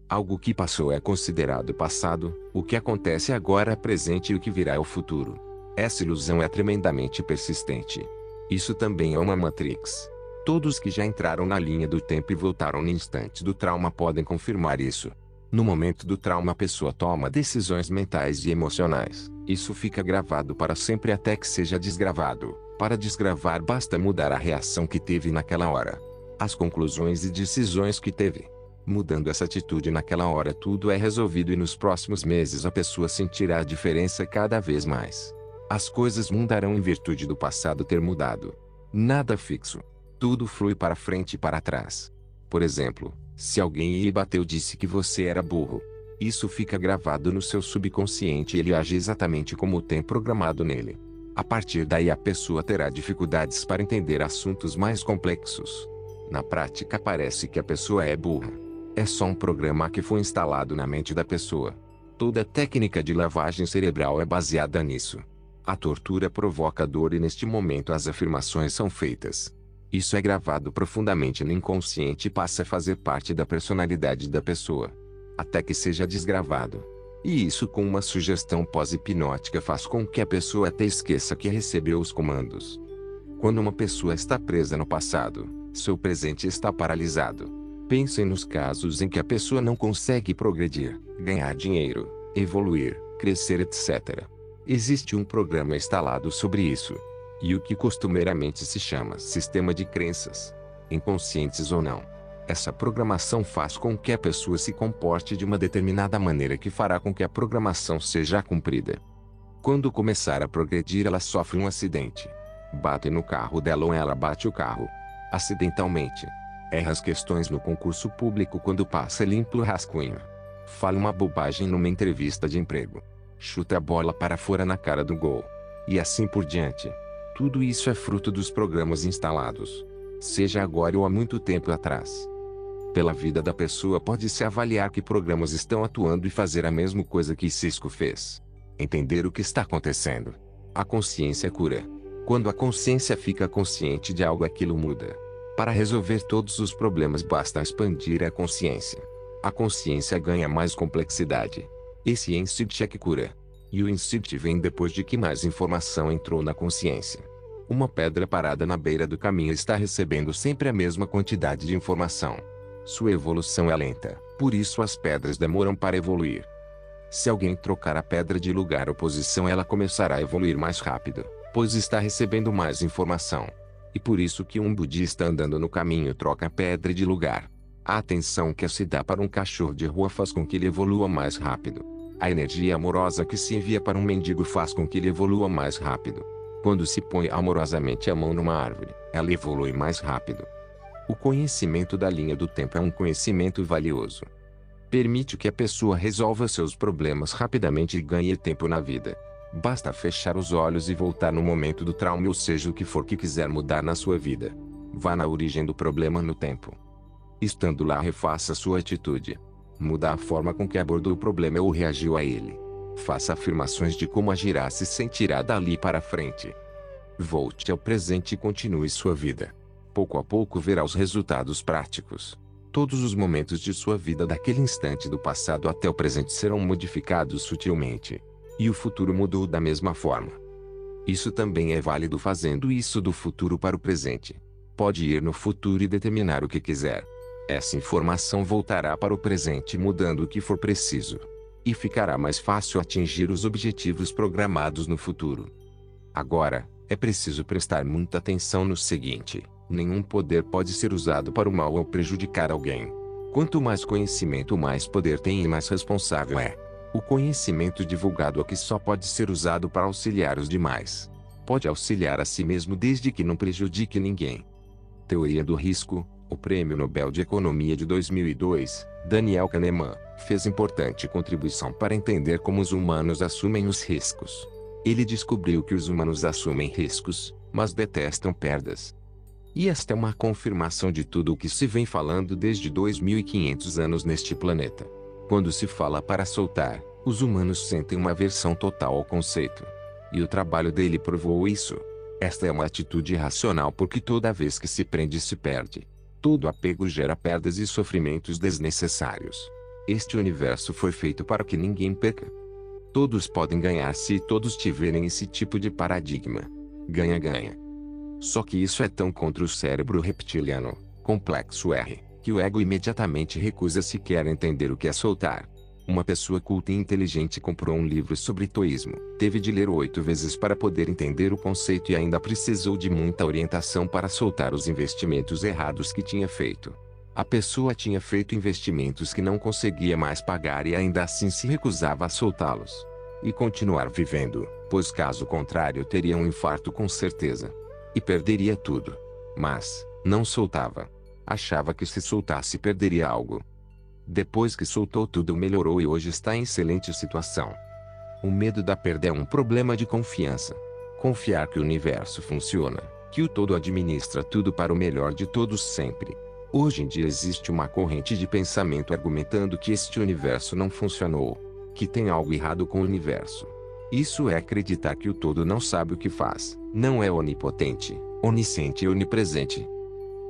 Algo que passou é considerado passado, o que acontece agora é presente e o que virá é o futuro. Essa ilusão é tremendamente persistente. Isso também é uma Matrix. Todos que já entraram na linha do tempo e voltaram no instante do trauma podem confirmar isso. No momento do trauma a pessoa toma decisões mentais e emocionais. Isso fica gravado para sempre até que seja desgravado. Para desgravar basta mudar a reação que teve naquela hora. As conclusões e decisões que teve. Mudando essa atitude naquela hora tudo é resolvido e nos próximos meses a pessoa sentirá a diferença cada vez mais. As coisas mudarão em virtude do passado ter mudado. Nada fixo. Tudo flui para frente e para trás. Por exemplo, se alguém lhe bateu e disse que você era burro, isso fica gravado no seu subconsciente e ele age exatamente como tem programado nele. A partir daí a pessoa terá dificuldades para entender assuntos mais complexos. Na prática parece que a pessoa é burra. É só um programa que foi instalado na mente da pessoa. Toda técnica de lavagem cerebral é baseada nisso. A tortura provoca dor e neste momento as afirmações são feitas. Isso é gravado profundamente no inconsciente e passa a fazer parte da personalidade da pessoa. Até que seja desgravado. E isso com uma sugestão pós-hipnótica faz com que a pessoa até esqueça que recebeu os comandos. Quando uma pessoa está presa no passado, seu presente está paralisado. Pensem nos casos em que a pessoa não consegue progredir, ganhar dinheiro, evoluir, crescer, etc. Existe um programa instalado sobre isso. E o que costumeiramente se chama sistema de crenças, inconscientes ou não. Essa programação faz com que a pessoa se comporte de uma determinada maneira que fará com que a programação seja cumprida. Quando começar a progredir ela sofre um acidente. Bate no carro dela ou ela bate o carro. Acidentalmente. Erra as questões no concurso público quando passa limpo o rascunho. Fala uma bobagem numa entrevista de emprego. Chuta a bola para fora na cara do gol. E assim por diante. Tudo isso é fruto dos programas instalados. Seja agora ou há muito tempo atrás. Pela vida da pessoa pode-se avaliar que programas estão atuando e fazer a mesma coisa que Sisko fez. Entender o que está acontecendo. A consciência cura. Quando a consciência fica consciente de algo aquilo muda. Para resolver todos os problemas basta expandir a consciência. A consciência ganha mais complexidade. Esse insight é que cura. E o insight vem depois de que mais informação entrou na consciência. Uma pedra parada na beira do caminho está recebendo sempre a mesma quantidade de informação. Sua evolução é lenta, por isso as pedras demoram para evoluir. Se alguém trocar a pedra de lugar ou posição ela começará a evoluir mais rápido, pois está recebendo mais informação. E por isso que um budista andando no caminho troca a pedra de lugar. A atenção que se dá para um cachorro de rua faz com que ele evolua mais rápido. A energia amorosa que se envia para um mendigo faz com que ele evolua mais rápido. Quando se põe amorosamente a mão numa árvore, ela evolui mais rápido. O conhecimento da linha do tempo é um conhecimento valioso. Permite que a pessoa resolva seus problemas rapidamente e ganhe tempo na vida. Basta fechar os olhos e voltar no momento do trauma, ou seja o que for que quiser mudar na sua vida. Vá na origem do problema no tempo. Estando lá, refaça sua atitude. Muda a forma com que abordou o problema ou reagiu a ele. Faça afirmações de como agirá, se sentirá dali para frente. Volte ao presente e continue sua vida. Pouco a pouco verá os resultados práticos. Todos os momentos de sua vida, daquele instante do passado até o presente, serão modificados sutilmente. E o futuro mudou da mesma forma. Isso também é válido fazendo isso do futuro para o presente. Pode ir no futuro e determinar o que quiser. Essa informação voltará para o presente mudando o que for preciso. E ficará mais fácil atingir os objetivos programados no futuro. Agora, é preciso prestar muita atenção no seguinte: nenhum poder pode ser usado para o mal ou prejudicar alguém. Quanto mais conhecimento, mais poder tem e mais responsável é. O conhecimento divulgado aqui só pode ser usado para auxiliar os demais. Pode auxiliar a si mesmo desde que não prejudique ninguém. Teoria do risco. O Prêmio Nobel de Economia de 2002, Daniel Kahneman, fez importante contribuição para entender como os humanos assumem os riscos. Ele descobriu que os humanos assumem riscos, mas detestam perdas. E esta é uma confirmação de tudo o que se vem falando desde 2500 anos neste planeta. Quando se fala para soltar, os humanos sentem uma aversão total ao conceito. E o trabalho dele provou isso. Esta é uma atitude irracional porque toda vez que se prende se perde. Todo apego gera perdas e sofrimentos desnecessários. Este universo foi feito para que ninguém perca. Todos podem ganhar se todos tiverem esse tipo de paradigma. Ganha-ganha. Só que isso é tão contra o cérebro reptiliano, complexo R, que o ego imediatamente recusa sequer entender o que é soltar. Uma pessoa culta e inteligente comprou um livro sobre toísmo, teve de ler 8 vezes para poder entender o conceito e ainda precisou de muita orientação para soltar os investimentos errados que tinha feito. A pessoa tinha feito investimentos que não conseguia mais pagar e ainda assim se recusava a soltá-los. E continuar vivendo, pois caso contrário teria um infarto com certeza. E perderia tudo. Mas, não soltava. Achava que se soltasse perderia algo. Depois que soltou tudo melhorou e hoje está em excelente situação. O medo da perda é um problema de confiança. Confiar que o universo funciona, que o todo administra tudo para o melhor de todos sempre. Hoje em dia existe uma corrente de pensamento argumentando que este universo não funcionou, que tem algo errado com o universo. Isso é acreditar que o todo não sabe o que faz, não é onipotente, onisciente e onipresente.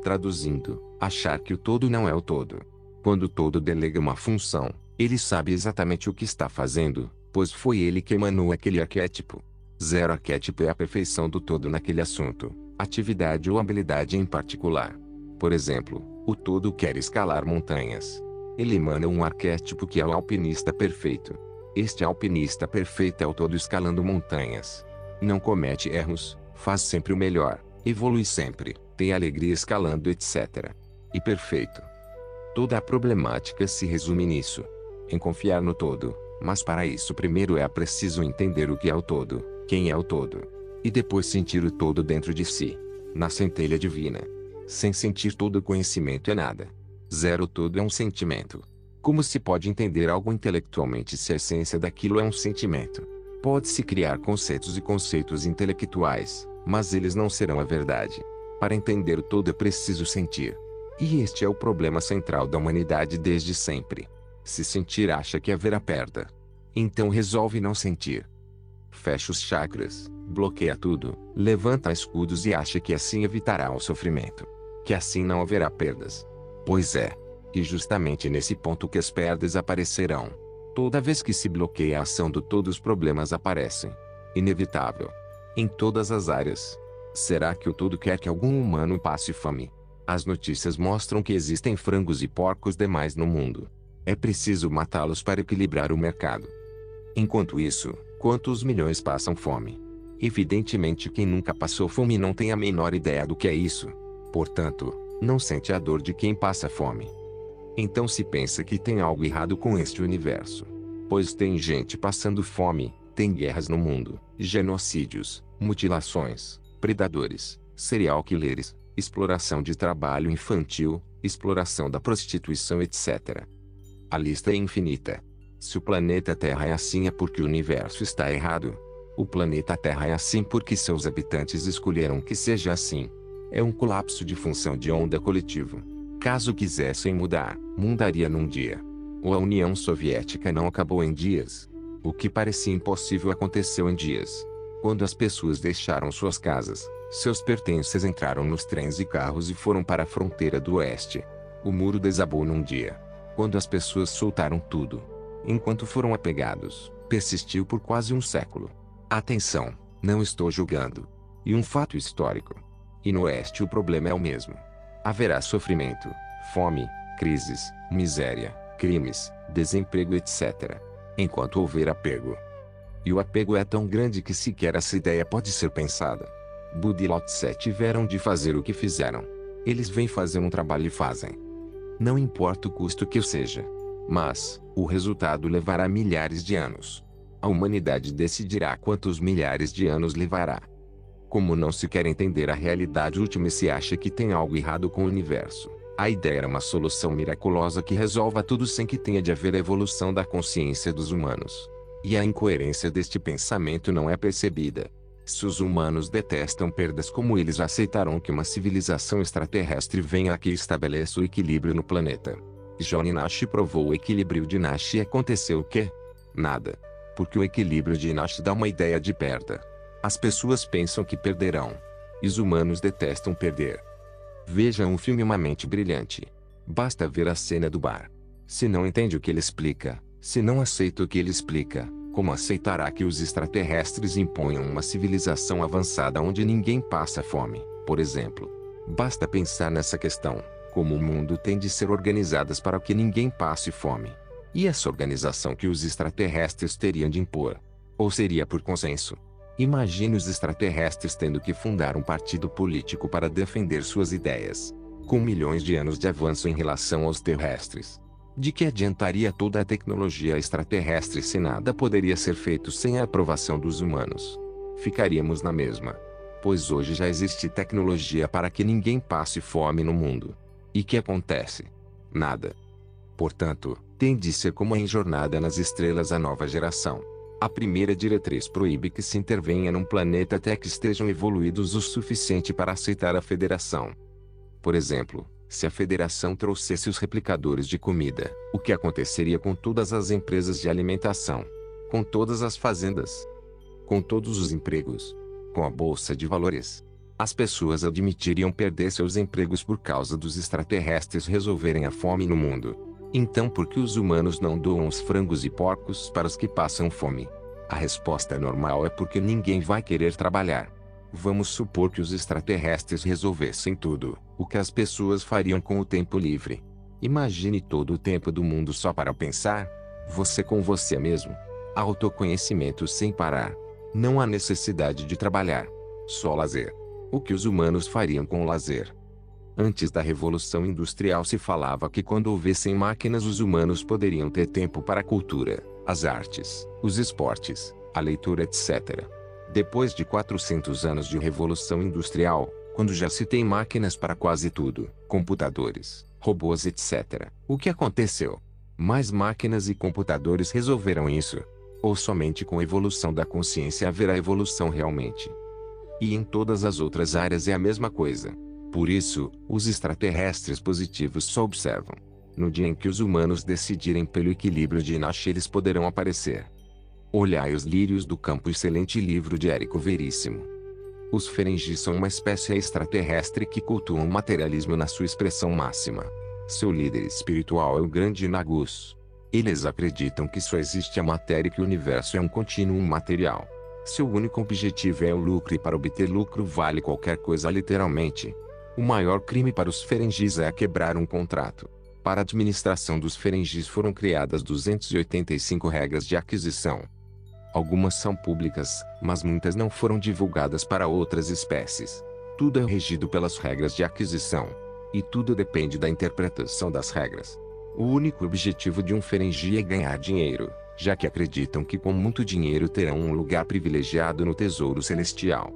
Traduzindo, achar que o todo não é o todo. Quando o todo delega uma função, ele sabe exatamente o que está fazendo, pois foi ele que emanou aquele arquétipo. Zero arquétipo é a perfeição do todo naquele assunto, atividade ou habilidade em particular. Por exemplo, o todo quer escalar montanhas. Ele emana um arquétipo que é o alpinista perfeito. Este alpinista perfeito é o todo escalando montanhas. Não comete erros, faz sempre o melhor, evolui sempre, tem alegria escalando, etc. E perfeito. Toda a problemática se resume nisso. Em confiar no todo, mas para isso primeiro é preciso entender o que é o todo, quem é o todo. E depois sentir o todo dentro de si. Na centelha divina. Sem sentir todo conhecimento é nada. Zero todo é um sentimento. Como se pode entender algo intelectualmente se a essência daquilo é um sentimento? Pode-se criar conceitos e conceitos intelectuais, mas eles não serão a verdade. Para entender o todo é preciso sentir. E este é o problema central da humanidade desde sempre. Se sentir acha que haverá perda. Então resolve não sentir. Fecha os chakras, bloqueia tudo, levanta escudos e acha que assim evitará o sofrimento. Que assim não haverá perdas. Pois é. E justamente nesse ponto que as perdas aparecerão. Toda vez que se bloqueia a ação do todo os problemas aparecem. Inevitável. Em todas as áreas. Será que o todo quer que algum humano passe fome? As notícias mostram que existem frangos e porcos demais no mundo. É preciso matá-los para equilibrar o mercado. Enquanto isso, quantos milhões passam fome? Evidentemente quem nunca passou fome não tem a menor ideia do que é isso. Portanto, não sente a dor de quem passa fome. Então se pensa que tem algo errado com este universo. Pois tem gente passando fome, tem guerras no mundo, genocídios, mutilações, predadores, serial killers, exploração de trabalho infantil, exploração da prostituição, etc. A lista é infinita. Se o planeta Terra é assim é porque o universo está errado. O planeta Terra é assim porque seus habitantes escolheram que seja assim. É um colapso de função de onda coletivo. Caso quisessem mudar, mudaria num dia. Ou a União Soviética não acabou em dias. O que parecia impossível aconteceu em dias. Quando as pessoas deixaram suas casas, seus pertences entraram nos trens e carros e foram para a fronteira do oeste. O muro desabou num dia. Quando as pessoas soltaram tudo, enquanto foram apegados, persistiu por quase um século. Atenção, não estou julgando. E um fato histórico. E no oeste o problema é o mesmo. Haverá sofrimento, fome, crises, miséria, crimes, desemprego, etc. Enquanto houver apego. E o apego é tão grande que sequer essa ideia pode ser pensada. Buda e Lao Tse tiveram de fazer o que fizeram. Eles vêm fazer um trabalho e fazem. Não importa o custo que seja. Mas, o resultado levará milhares de anos. A humanidade decidirá quantos milhares de anos levará. Como não se quer entender a realidade última e se acha que tem algo errado com o universo, a ideia era uma solução miraculosa que resolva tudo sem que tenha de haver evolução da consciência dos humanos. E a incoerência deste pensamento não é percebida. Se os humanos detestam perdas, como eles aceitarão que uma civilização extraterrestre venha aqui e estabeleça o equilíbrio no planeta? Johnny Nash provou o equilíbrio de Nash e aconteceu o quê? Nada. Porque o equilíbrio de Nash dá uma ideia de perda. As pessoas pensam que perderão. E os humanos detestam perder. Veja um filme Uma Mente Brilhante. Basta ver a cena do bar. Se não entende o que ele explica, se não aceita o que ele explica, como aceitará que os extraterrestres imponham uma civilização avançada onde ninguém passa fome, por exemplo? Basta pensar nessa questão, como o mundo tem de ser organizadas para que ninguém passe fome. E essa organização que os extraterrestres teriam de impor? Ou seria por consenso? Imagine os extraterrestres tendo que fundar um partido político para defender suas ideias. Com milhões de anos de avanço em relação aos terrestres. De que adiantaria toda a tecnologia extraterrestre se nada poderia ser feito sem a aprovação dos humanos? Ficaríamos na mesma. Pois hoje já existe tecnologia para que ninguém passe fome no mundo. E que acontece? Nada. Portanto, tem de ser como em Jornada nas Estrelas a nova geração. A primeira diretriz proíbe que se intervenha num planeta até que estejam evoluídos o suficiente para aceitar a federação. Por exemplo, se a federação trouxesse os replicadores de comida, o que aconteceria com todas as empresas de alimentação? Com todas as fazendas? Com todos os empregos? Com a bolsa de valores? As pessoas admitiriam perder seus empregos por causa dos extraterrestres resolverem a fome no mundo. Então por que os humanos não doam os frangos e porcos para os que passam fome? A resposta normal é porque ninguém vai querer trabalhar. Vamos supor que os extraterrestres resolvessem tudo, o que as pessoas fariam com o tempo livre? Imagine todo o tempo do mundo só para pensar. Você com você mesmo. Autoconhecimento sem parar. Não há necessidade de trabalhar. Só lazer. O que os humanos fariam com o lazer? Antes da Revolução Industrial se falava que quando houvessem máquinas os humanos poderiam ter tempo para a cultura, as artes, os esportes, a leitura, etc. Depois de 400 anos de Revolução Industrial, quando já se tem máquinas para quase tudo, computadores, robôs, etc., o que aconteceu? Mais máquinas e computadores resolveram isso? Ou somente com a evolução da consciência haverá evolução realmente? E em todas as outras áreas é a mesma coisa. Por isso, os extraterrestres positivos só observam. No dia em que os humanos decidirem pelo equilíbrio de Nash, eles poderão aparecer. Olhai os lírios do campo, excelente livro de Érico Veríssimo. Os Ferengis são uma espécie extraterrestre que cultuam o materialismo na sua expressão máxima. Seu líder espiritual é o grande Nagus. Eles acreditam que só existe a matéria e que o universo é um contínuo material. Seu único objetivo é o lucro e para obter lucro vale qualquer coisa literalmente. O maior crime para os Ferengis é quebrar um contrato. Para a administração dos Ferengis foram criadas 285 regras de aquisição. Algumas são públicas, mas muitas não foram divulgadas para outras espécies. Tudo é regido pelas regras de aquisição. E tudo depende da interpretação das regras. O único objetivo de um Ferengi é ganhar dinheiro, já que acreditam que com muito dinheiro terão um lugar privilegiado no tesouro celestial.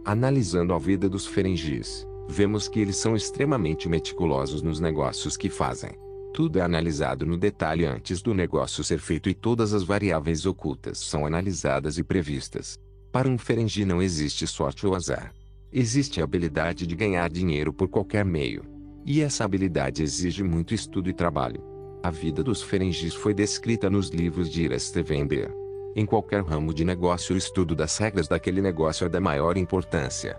Analisando a vida dos Ferengis, vemos que eles são extremamente meticulosos nos negócios que fazem. Tudo é analisado no detalhe antes do negócio ser feito e todas as variáveis ocultas são analisadas e previstas. Para um Ferengi não existe sorte ou azar. Existe a habilidade de ganhar dinheiro por qualquer meio. E essa habilidade exige muito estudo e trabalho. A vida dos Ferengis foi descrita nos livros de Ira Stevender. Em qualquer ramo de negócio, o estudo das regras daquele negócio é da maior importância.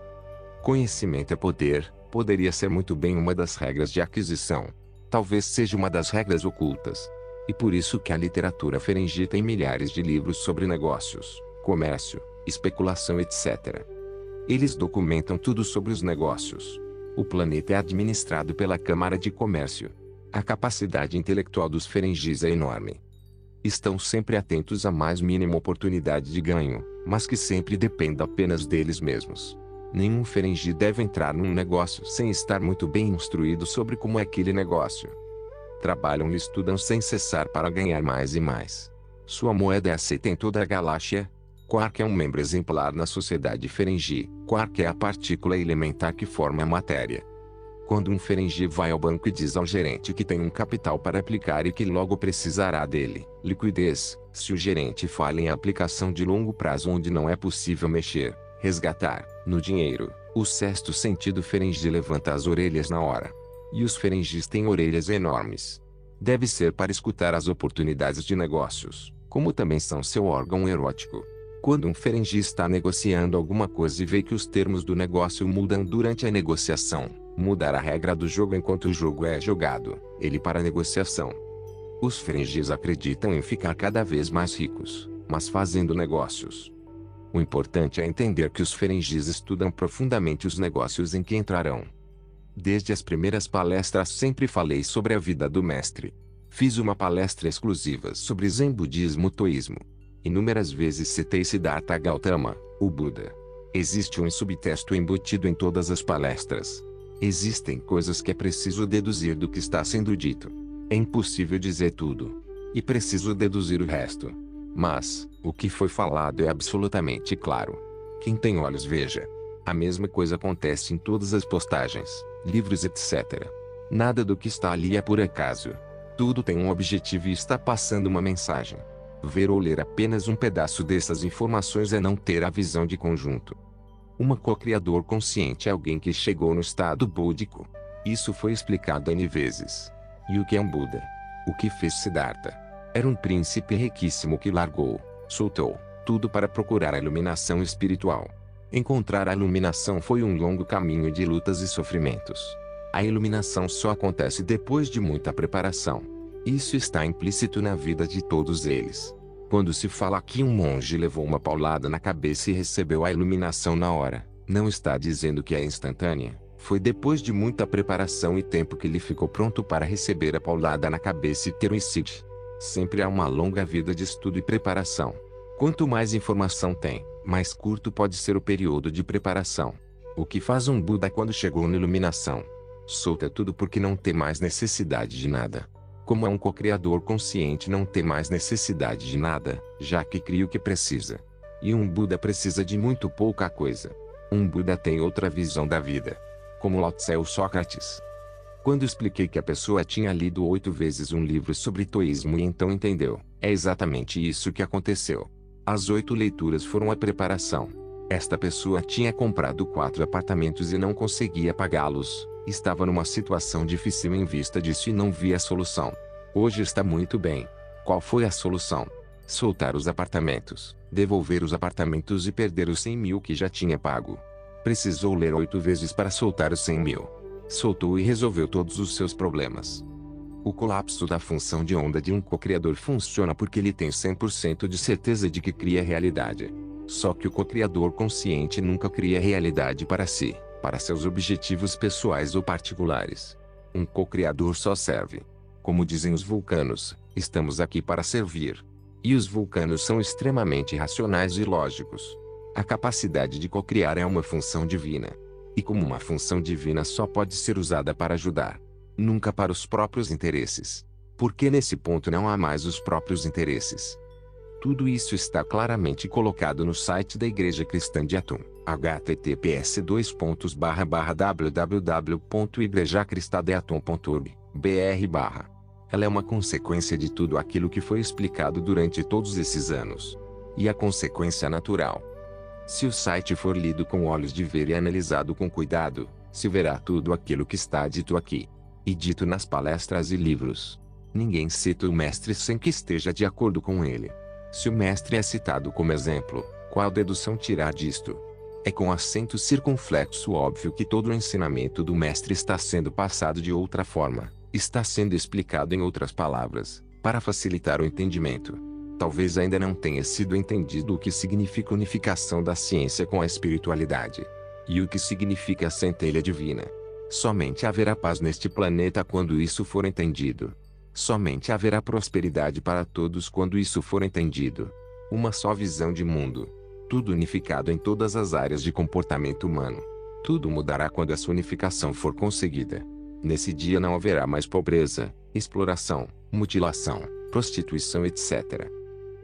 Conhecimento é poder, poderia ser muito bem uma das regras de aquisição. Talvez seja uma das regras ocultas. E por isso que a literatura Ferengi tem milhares de livros sobre negócios, comércio, especulação, etc. Eles documentam tudo sobre os negócios. O planeta é administrado pela Câmara de Comércio. A capacidade intelectual dos Ferengis é enorme. Estão sempre atentos à mais mínima oportunidade de ganho, mas que sempre dependa apenas deles mesmos. Nenhum Ferengi deve entrar num negócio sem estar muito bem instruído sobre como é aquele negócio. Trabalham e estudam sem cessar para ganhar mais e mais. Sua moeda é aceita em toda a galáxia. Quark é um membro exemplar na sociedade Ferengi. Quark é a partícula elementar que forma a matéria. Quando um Ferengi vai ao banco e diz ao gerente que tem um capital para aplicar e que logo precisará dele, liquidez, se o gerente falha em aplicação de longo prazo onde não é possível mexer, resgatar, no dinheiro, o sexto sentido Ferengi levanta as orelhas na hora. E os Ferengis têm orelhas enormes. Deve ser para escutar as oportunidades de negócios, como também são seu órgão erótico. Quando um Ferengi está negociando alguma coisa e vê que os termos do negócio mudam durante a negociação, mudar a regra do jogo enquanto o jogo é jogado, ele para a negociação. Os Ferengis acreditam em ficar cada vez mais ricos, mas fazendo negócios. O importante é entender que os Ferengis estudam profundamente os negócios em que entrarão. Desde as primeiras palestras sempre falei sobre a vida do mestre. Fiz uma palestra exclusiva sobre Zen Budismo Toísmo. Inúmeras vezes citei Siddhartha Gautama, o Buda. Existe um subtexto embutido em todas as palestras. Existem coisas que é preciso deduzir do que está sendo dito. É impossível dizer tudo. E preciso deduzir o resto. Mas, o que foi falado é absolutamente claro. Quem tem olhos veja. A mesma coisa acontece em todas as postagens, livros, etc. Nada do que está ali é por acaso. Tudo tem um objetivo e está passando uma mensagem. Ver ou ler apenas um pedaço dessas informações é não ter a visão de conjunto. Uma co-criador consciente é alguém que chegou no estado búdico. Isso foi explicado N vezes. E o que é um Buda? O que fez Siddhartha? Era um príncipe riquíssimo que largou, soltou, tudo para procurar a iluminação espiritual. Encontrar a iluminação foi um longo caminho de lutas e sofrimentos. A iluminação só acontece depois de muita preparação. Isso está implícito na vida de todos eles. Quando se fala que um monge levou uma paulada na cabeça e recebeu a iluminação na hora, não está dizendo que é instantânea. Foi depois de muita preparação e tempo que ele ficou pronto para receber a paulada na cabeça e ter o insight. Sempre há uma longa vida de estudo e preparação. Quanto mais informação tem, mais curto pode ser o período de preparação. O que faz um Buda quando chegou na iluminação? Solta tudo porque não tem mais necessidade de nada. Como é um co-criador consciente, não tem mais necessidade de nada, já que cria o que precisa. E um Buda precisa de muito pouca coisa. Um Buda tem outra visão da vida. Como Lao Tse ou Sócrates. Quando expliquei que a pessoa tinha lido 8 vezes um livro sobre toísmo e então entendeu, é exatamente isso que aconteceu. As 8 leituras foram a preparação. Esta pessoa tinha comprado 4 apartamentos e não conseguia pagá-los. Estava numa situação difícil em vista disso e não via a solução. Hoje está muito bem. Qual foi a solução? Soltar os apartamentos, devolver os apartamentos e perder os 100 mil que já tinha pago. Precisou ler 8 vezes para soltar os 100 mil. Soltou e resolveu todos os seus problemas. O colapso da função de onda de um co-criador funciona porque ele tem 100% de certeza de que cria realidade. Só que o co-criador consciente nunca cria realidade para si, para seus objetivos pessoais ou particulares. Um co-criador só serve. Como dizem os vulcanos, estamos aqui para servir. E os vulcanos são extremamente racionais e lógicos. A capacidade de co-criar é uma função divina. E como uma função divina só pode ser usada para ajudar, nunca para os próprios interesses. Porque nesse ponto não há mais os próprios interesses. Tudo isso está claramente colocado no site da Igreja Cristã de Atum, https://www.igrejacristadeatum.org/. Ela é uma consequência de tudo aquilo que foi explicado durante todos esses anos. E a consequência natural. Se o site for lido com olhos de ver e analisado com cuidado, se verá tudo aquilo que está dito aqui. E dito nas palestras e livros. Ninguém cita o mestre sem que esteja de acordo com ele. Se o mestre é citado como exemplo, qual dedução tirar disto? É com acento circunflexo óbvio que todo o ensinamento do mestre está sendo passado de outra forma, está sendo explicado em outras palavras, para facilitar o entendimento. Talvez ainda não tenha sido entendido o que significa unificação da ciência com a espiritualidade. E o que significa a centelha divina. Somente haverá paz neste planeta quando isso for entendido. Somente haverá prosperidade para todos quando isso for entendido. Uma só visão de mundo. Tudo unificado em todas as áreas de comportamento humano. Tudo mudará quando essa unificação for conseguida. Nesse dia não haverá mais pobreza, exploração, mutilação, prostituição, etc.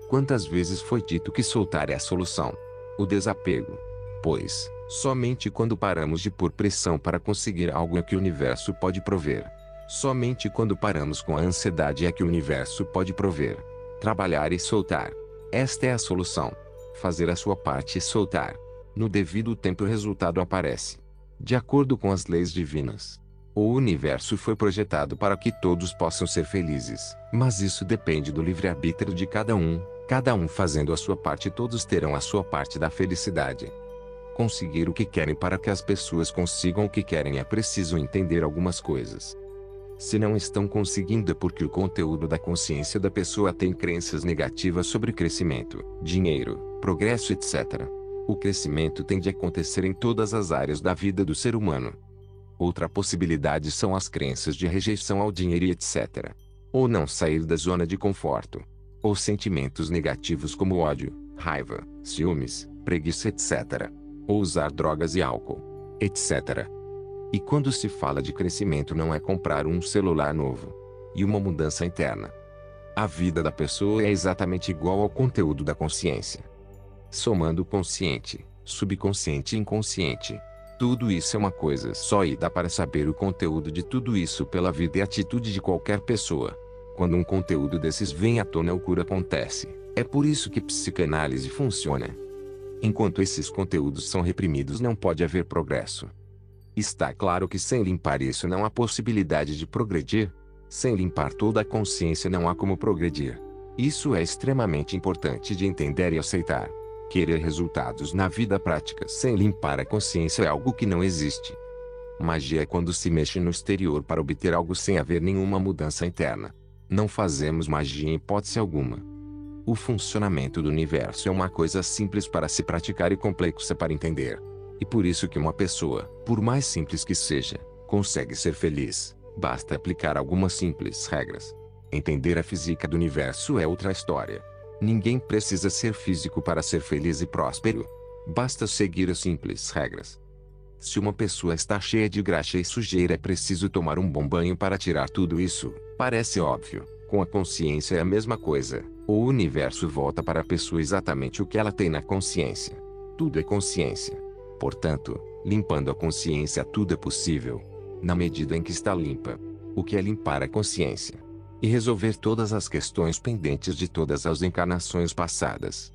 Quantas vezes foi dito que soltar é a solução? O desapego. Pois, somente quando paramos de pôr pressão para conseguir algo é que o universo pode prover. Somente quando paramos com a ansiedade é que o universo pode prover. Trabalhar e soltar. Esta é a solução. Fazer a sua parte e soltar. No devido tempo o resultado aparece. De acordo com as leis divinas. O universo foi projetado para que todos possam ser felizes, mas isso depende do livre-arbítrio de cada um fazendo a sua parte todos terão a sua parte da felicidade. Conseguir o que querem para que as pessoas consigam o que querem é preciso entender algumas coisas. Se não estão conseguindo é porque o conteúdo da consciência da pessoa tem crenças negativas sobre crescimento, dinheiro, progresso, etc. O crescimento tem de acontecer em todas as áreas da vida do ser humano. Outra possibilidade são as crenças de rejeição ao dinheiro e etc. Ou não sair da zona de conforto. Ou sentimentos negativos como ódio, raiva, ciúmes, preguiça, etc. Ou usar drogas e álcool, etc. E quando se fala de crescimento não é comprar um celular novo. E uma mudança interna. A vida da pessoa é exatamente igual ao conteúdo da consciência. Somando o consciente, subconsciente e inconsciente. Tudo isso é uma coisa só e dá para saber o conteúdo de tudo isso pela vida e atitude de qualquer pessoa. Quando um conteúdo desses vem à tona, a cura acontece. É por isso que psicanálise funciona. Enquanto esses conteúdos são reprimidos não pode haver progresso. Está claro que sem limpar isso não há possibilidade de progredir. Sem limpar toda a consciência não há como progredir. Isso é extremamente importante de entender e aceitar. Querer resultados na vida prática sem limpar a consciência é algo que não existe. Magia é quando se mexe no exterior para obter algo sem haver nenhuma mudança interna. Não fazemos magia em hipótese alguma. O funcionamento do universo é uma coisa simples para se praticar e complexa para entender. E por isso que uma pessoa, por mais simples que seja, consegue ser feliz. Basta aplicar algumas simples regras. Entender a física do universo é outra história. Ninguém precisa ser físico para ser feliz e próspero. Basta seguir as simples regras. Se uma pessoa está cheia de graxa e sujeira é preciso tomar um bom banho para tirar tudo isso. Parece óbvio. Com a consciência é a mesma coisa. O universo volta para a pessoa exatamente o que ela tem na consciência. Tudo é consciência. Portanto, limpando a consciência tudo é possível. Na medida em que está limpa. O que é limpar a consciência? E resolver todas as questões pendentes de todas as encarnações passadas.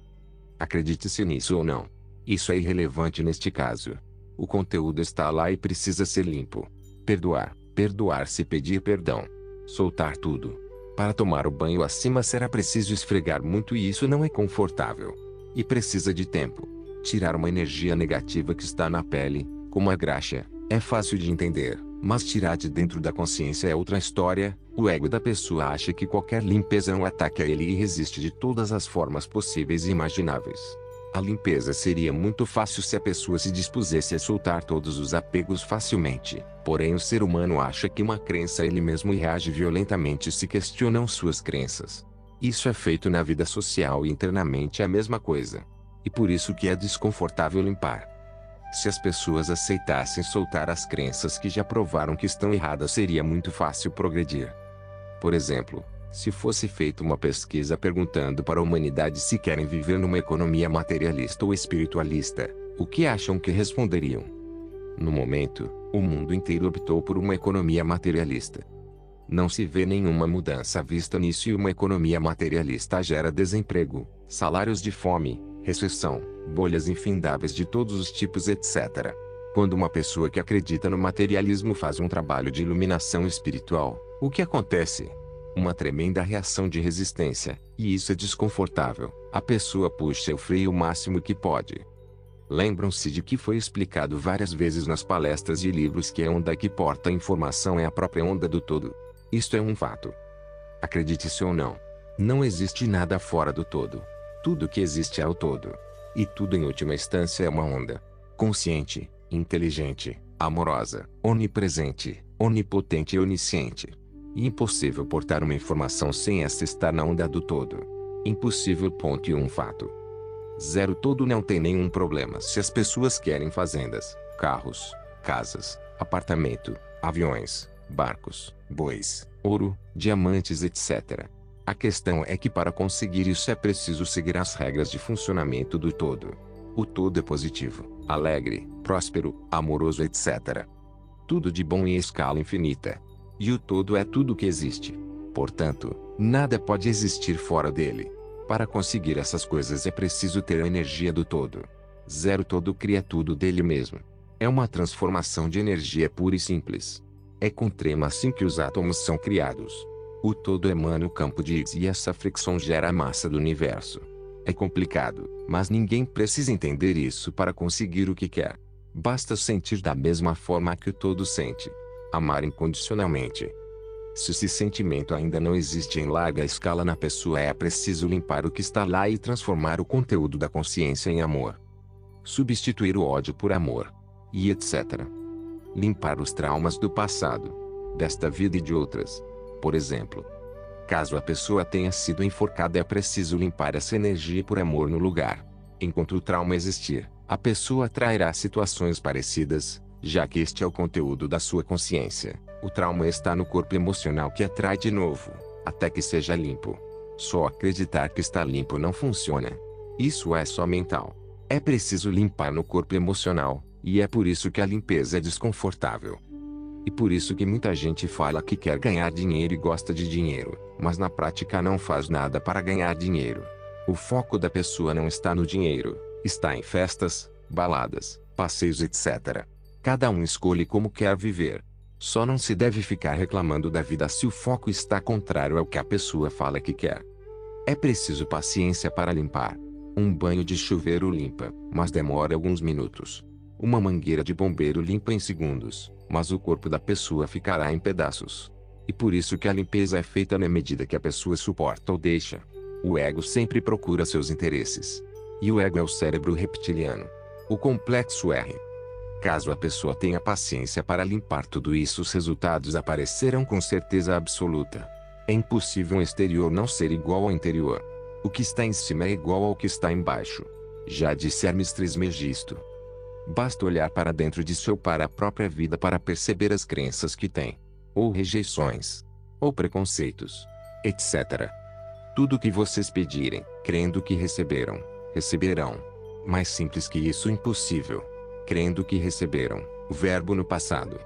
Acredite-se nisso ou não. Isso é irrelevante neste caso. O conteúdo está lá e precisa ser limpo. Perdoar, perdoar-se e pedir perdão. Soltar tudo. Para tomar o banho acima será preciso esfregar muito e isso não é confortável. E precisa de tempo. Tirar uma energia negativa que está na pele, como a graxa, é fácil de entender, mas tirar de dentro da consciência é outra história. O ego da pessoa acha que qualquer limpeza é um ataque a ele e resiste de todas as formas possíveis e imagináveis. A limpeza seria muito fácil se a pessoa se dispusesse a soltar todos os apegos facilmente. Porém o ser humano acha que uma crença é ele mesmo e reage violentamente se questionam suas crenças. Isso é feito na vida social e internamente é a mesma coisa. E por isso que é desconfortável limpar. Se as pessoas aceitassem soltar as crenças que já provaram que estão erradas seria muito fácil progredir. Por exemplo, se fosse feita uma pesquisa perguntando para a humanidade se querem viver numa economia materialista ou espiritualista, o que acham que responderiam? No momento, o mundo inteiro optou por uma economia materialista. Não se vê nenhuma mudança vista nisso e uma economia materialista gera desemprego, salários de fome, recessão, bolhas infindáveis de todos os tipos, etc. Quando uma pessoa que acredita no materialismo faz um trabalho de iluminação espiritual, o que acontece? Uma tremenda reação de resistência, e isso é desconfortável. A pessoa puxa o freio o máximo que pode. Lembram-se de que foi explicado várias vezes nas palestras e livros que a onda que porta a informação é a própria onda do todo. Isto é um fato. Acredite-se ou não, não existe nada fora do todo. Tudo que existe é o todo. E tudo em última instância é uma onda. Consciente, inteligente, amorosa, onipresente, onipotente e onisciente. E impossível portar uma informação sem essa estar na onda do todo. Impossível. Ponto e um fato. Zero. Todo não tem nenhum problema se as pessoas querem fazendas, carros, casas, apartamento, aviões, barcos, bois, ouro, diamantes, etc. A questão é que para conseguir isso é preciso seguir as regras de funcionamento do todo. O todo é positivo, alegre, próspero, amoroso, etc. Tudo de bom em escala infinita. E o todo é tudo que existe. Portanto, nada pode existir fora dele. Para conseguir essas coisas é preciso ter a energia do todo. Zero. Todo cria tudo dele mesmo. É uma transformação de energia pura e simples. É com trema assim que os átomos são criados. O todo emana o campo de Higgs e essa fricção gera a massa do universo. É complicado, mas ninguém precisa entender isso para conseguir o que quer. Basta sentir da mesma forma que o todo sente. Amar incondicionalmente. Se esse sentimento ainda não existe em larga escala na pessoa, é preciso limpar o que está lá e transformar o conteúdo da consciência em amor. Substituir o ódio por amor. E etc. Limpar os traumas do passado, desta vida e de outras. Por exemplo, caso a pessoa tenha sido enforcada, é preciso limpar essa energia por amor no lugar. Enquanto o trauma existir, a pessoa atrairá situações parecidas, já que este é o conteúdo da sua consciência. O trauma está no corpo emocional que atrai de novo, até que seja limpo. Só acreditar que está limpo não funciona. Isso é só mental. É preciso limpar no corpo emocional, e é por isso que a limpeza é desconfortável. E por isso que muita gente fala que quer ganhar dinheiro e gosta de dinheiro, mas na prática não faz nada para ganhar dinheiro. O foco da pessoa não está no dinheiro, está em festas, baladas, passeios, etc. Cada um escolhe como quer viver. Só não se deve ficar reclamando da vida se o foco está contrário ao que a pessoa fala que quer. É preciso paciência para limpar. Um banho de chuveiro limpa, mas demora alguns minutos. Uma mangueira de bombeiro limpa em segundos, mas o corpo da pessoa ficará em pedaços. E por isso que a limpeza é feita na medida que a pessoa suporta ou deixa. O ego sempre procura seus interesses. E o ego é o cérebro reptiliano. O complexo R. Caso a pessoa tenha paciência para limpar tudo isso, os resultados aparecerão com certeza absoluta. É impossível um exterior não ser igual ao interior. O que está em cima é igual ao que está embaixo. Já disse Hermes Trismegisto. Basta olhar para dentro de si ou para a própria vida para perceber as crenças que tem, ou rejeições, ou preconceitos, etc. Tudo que vocês pedirem, crendo que receberam, receberão. Mais simples que isso, impossível. Crendo que receberam, o verbo no passado.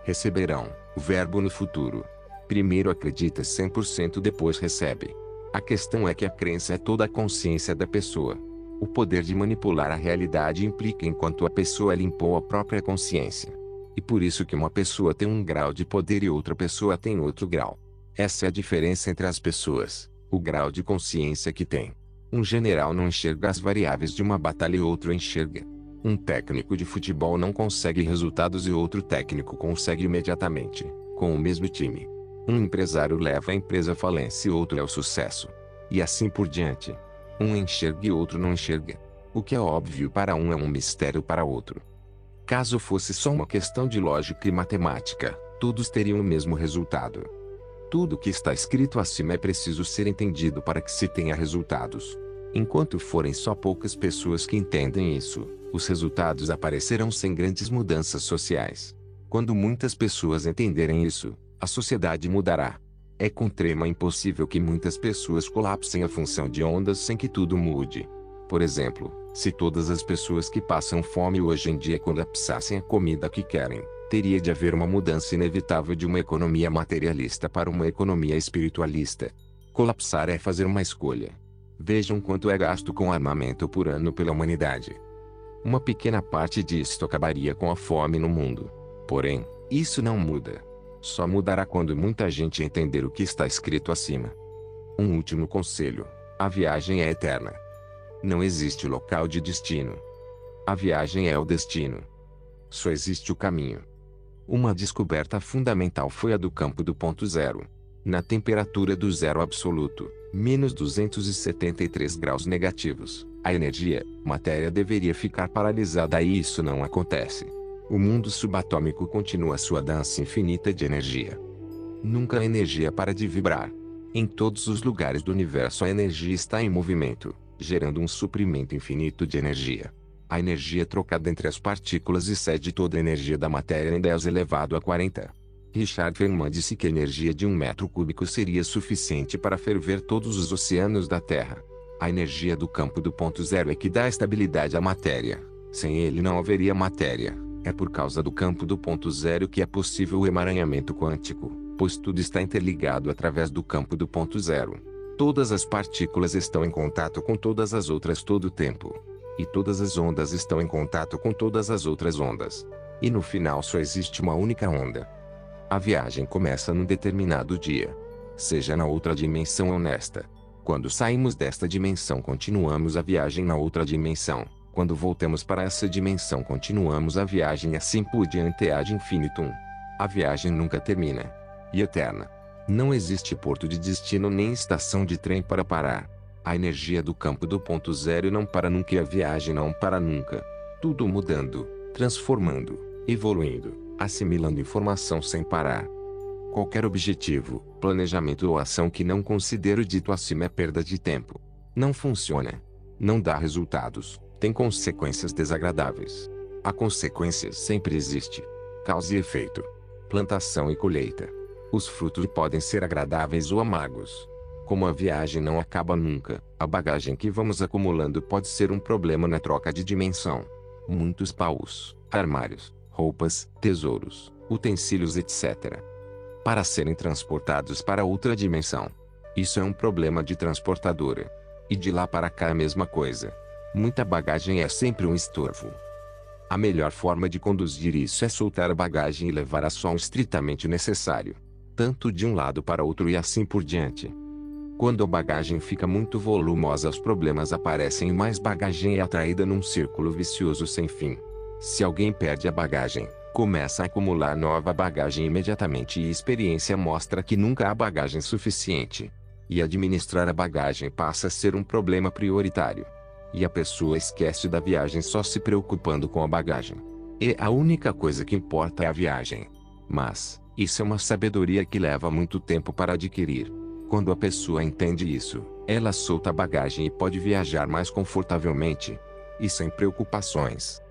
Receberão, o verbo no futuro. Primeiro acredita 100%, depois recebe. A questão é que a crença é toda a consciência da pessoa. O poder de manipular a realidade implica enquanto a pessoa limpou a própria consciência. E por isso que uma pessoa tem um grau de poder e outra pessoa tem outro grau. Essa é a diferença entre as pessoas, o grau de consciência que tem. Um general não enxerga as variáveis de uma batalha e outro enxerga. Um técnico de futebol não consegue resultados e outro técnico consegue imediatamente, com o mesmo time. Um empresário leva a empresa à falência e outro é o sucesso. E assim por diante. Um enxerga e outro não enxerga. O que é óbvio para um é um mistério para outro. Caso fosse só uma questão de lógica e matemática, todos teriam o mesmo resultado. Tudo que está escrito acima é preciso ser entendido para que se tenha resultados. Enquanto forem só poucas pessoas que entendem isso, os resultados aparecerão sem grandes mudanças sociais. Quando muitas pessoas entenderem isso, a sociedade mudará. É com trema impossível que muitas pessoas colapsem a função de ondas sem que tudo mude. Por exemplo, se todas as pessoas que passam fome hoje em dia colapsassem a comida que querem, teria de haver uma mudança inevitável de uma economia materialista para uma economia espiritualista. Colapsar é fazer uma escolha. Vejam quanto é gasto com armamento por ano pela humanidade. Uma pequena parte disto acabaria com a fome no mundo. Porém, isso não muda. Só mudará quando muita gente entender o que está escrito acima. Um último conselho: a viagem é eterna. Não existe local de destino. A viagem é o destino. Só existe o caminho. Uma descoberta fundamental foi a do campo do ponto zero. Na temperatura do zero absoluto, menos 273 graus negativos, a energia, matéria deveria ficar paralisada e isso não acontece. O mundo subatômico continua sua dança infinita de energia. Nunca a energia para de vibrar. Em todos os lugares do universo a energia está em movimento, gerando um suprimento infinito de energia. A energia trocada entre as partículas excede toda a energia da matéria em 10 elevado a 40. Richard Feynman disse que a energia de 1 metro cúbico seria suficiente para ferver todos os oceanos da Terra. A energia do campo do ponto zero é que dá estabilidade à matéria. Sem ele não haveria matéria. É por causa do campo do ponto zero que é possível o emaranhamento quântico, pois tudo está interligado através do campo do ponto zero. Todas as partículas estão em contato com todas as outras todo o tempo. E todas as ondas estão em contato com todas as outras ondas. E no final só existe uma única onda. A viagem começa num determinado dia. Seja na outra dimensão ou nesta. Quando saímos desta dimensão continuamos a viagem na outra dimensão. Quando voltamos para essa dimensão continuamos a viagem assim por diante ad infinitum. A viagem nunca termina. E eterna. Não existe porto de destino nem estação de trem para parar. A energia do campo do ponto zero não para nunca e a viagem não para nunca. Tudo mudando, transformando, evoluindo, assimilando informação sem parar. Qualquer objetivo, planejamento ou ação que não considere o dito acima é perda de tempo. Não funciona. Não dá resultados. Tem consequências desagradáveis. A consequência sempre existe. Causa e efeito. Plantação e colheita. Os frutos podem ser agradáveis ou amargos. Como a viagem não acaba nunca, a bagagem que vamos acumulando pode ser um problema na troca de dimensão. Muitos baús, armários, roupas, tesouros, utensílios etc. Para serem transportados para outra dimensão. Isso é um problema de transportadora. E de lá para cá a mesma coisa. Muita bagagem é sempre um estorvo. A melhor forma de conduzir isso é soltar a bagagem e levar só o estritamente necessário. Tanto de um lado para outro e assim por diante. Quando a bagagem fica muito volumosa os problemas aparecem e mais bagagem é atraída num círculo vicioso sem fim. Se alguém perde a bagagem, começa a acumular nova bagagem imediatamente e a experiência mostra que nunca há bagagem suficiente. E administrar a bagagem passa a ser um problema prioritário. E a pessoa esquece da viagem só se preocupando com a bagagem. E a única coisa que importa é a viagem. Mas, isso é uma sabedoria que leva muito tempo para adquirir. Quando a pessoa entende isso, ela solta a bagagem e pode viajar mais confortavelmente. E sem preocupações.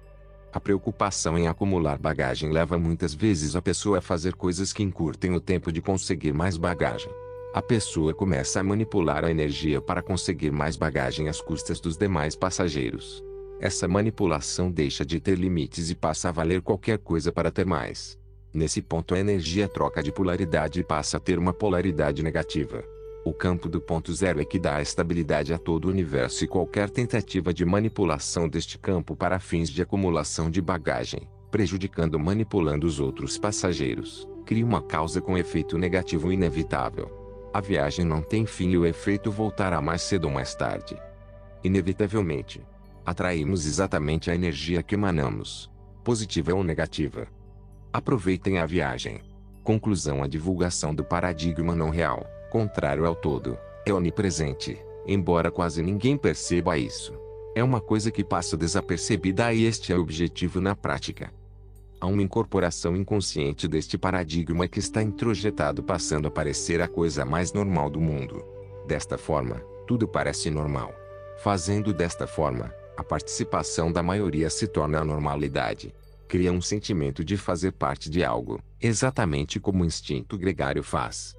A preocupação em acumular bagagem leva muitas vezes a pessoa a fazer coisas que encurtem o tempo de conseguir mais bagagem. A pessoa começa a manipular a energia para conseguir mais bagagem às custas dos demais passageiros. Essa manipulação deixa de ter limites e passa a valer qualquer coisa para ter mais. Nesse ponto a energia troca de polaridade e passa a ter uma polaridade negativa. O campo do ponto zero é que dá estabilidade a todo o universo e qualquer tentativa de manipulação deste campo para fins de acumulação de bagagem, prejudicando ou manipulando os outros passageiros, cria uma causa com efeito negativo inevitável. A viagem não tem fim e o efeito voltará mais cedo ou mais tarde. Inevitavelmente, atraímos exatamente a energia que emanamos, positiva ou negativa. Aproveitem a viagem. Conclusão: a divulgação do paradigma não real, contrário ao todo, é onipresente, embora quase ninguém perceba isso. É uma coisa que passa desapercebida e este é o objetivo na prática. Há uma incorporação inconsciente deste paradigma que está introjetado passando a parecer a coisa mais normal do mundo. Desta forma, tudo parece normal. Fazendo desta forma, a participação da maioria se torna a normalidade. Cria um sentimento de fazer parte de algo, exatamente como o instinto gregário faz.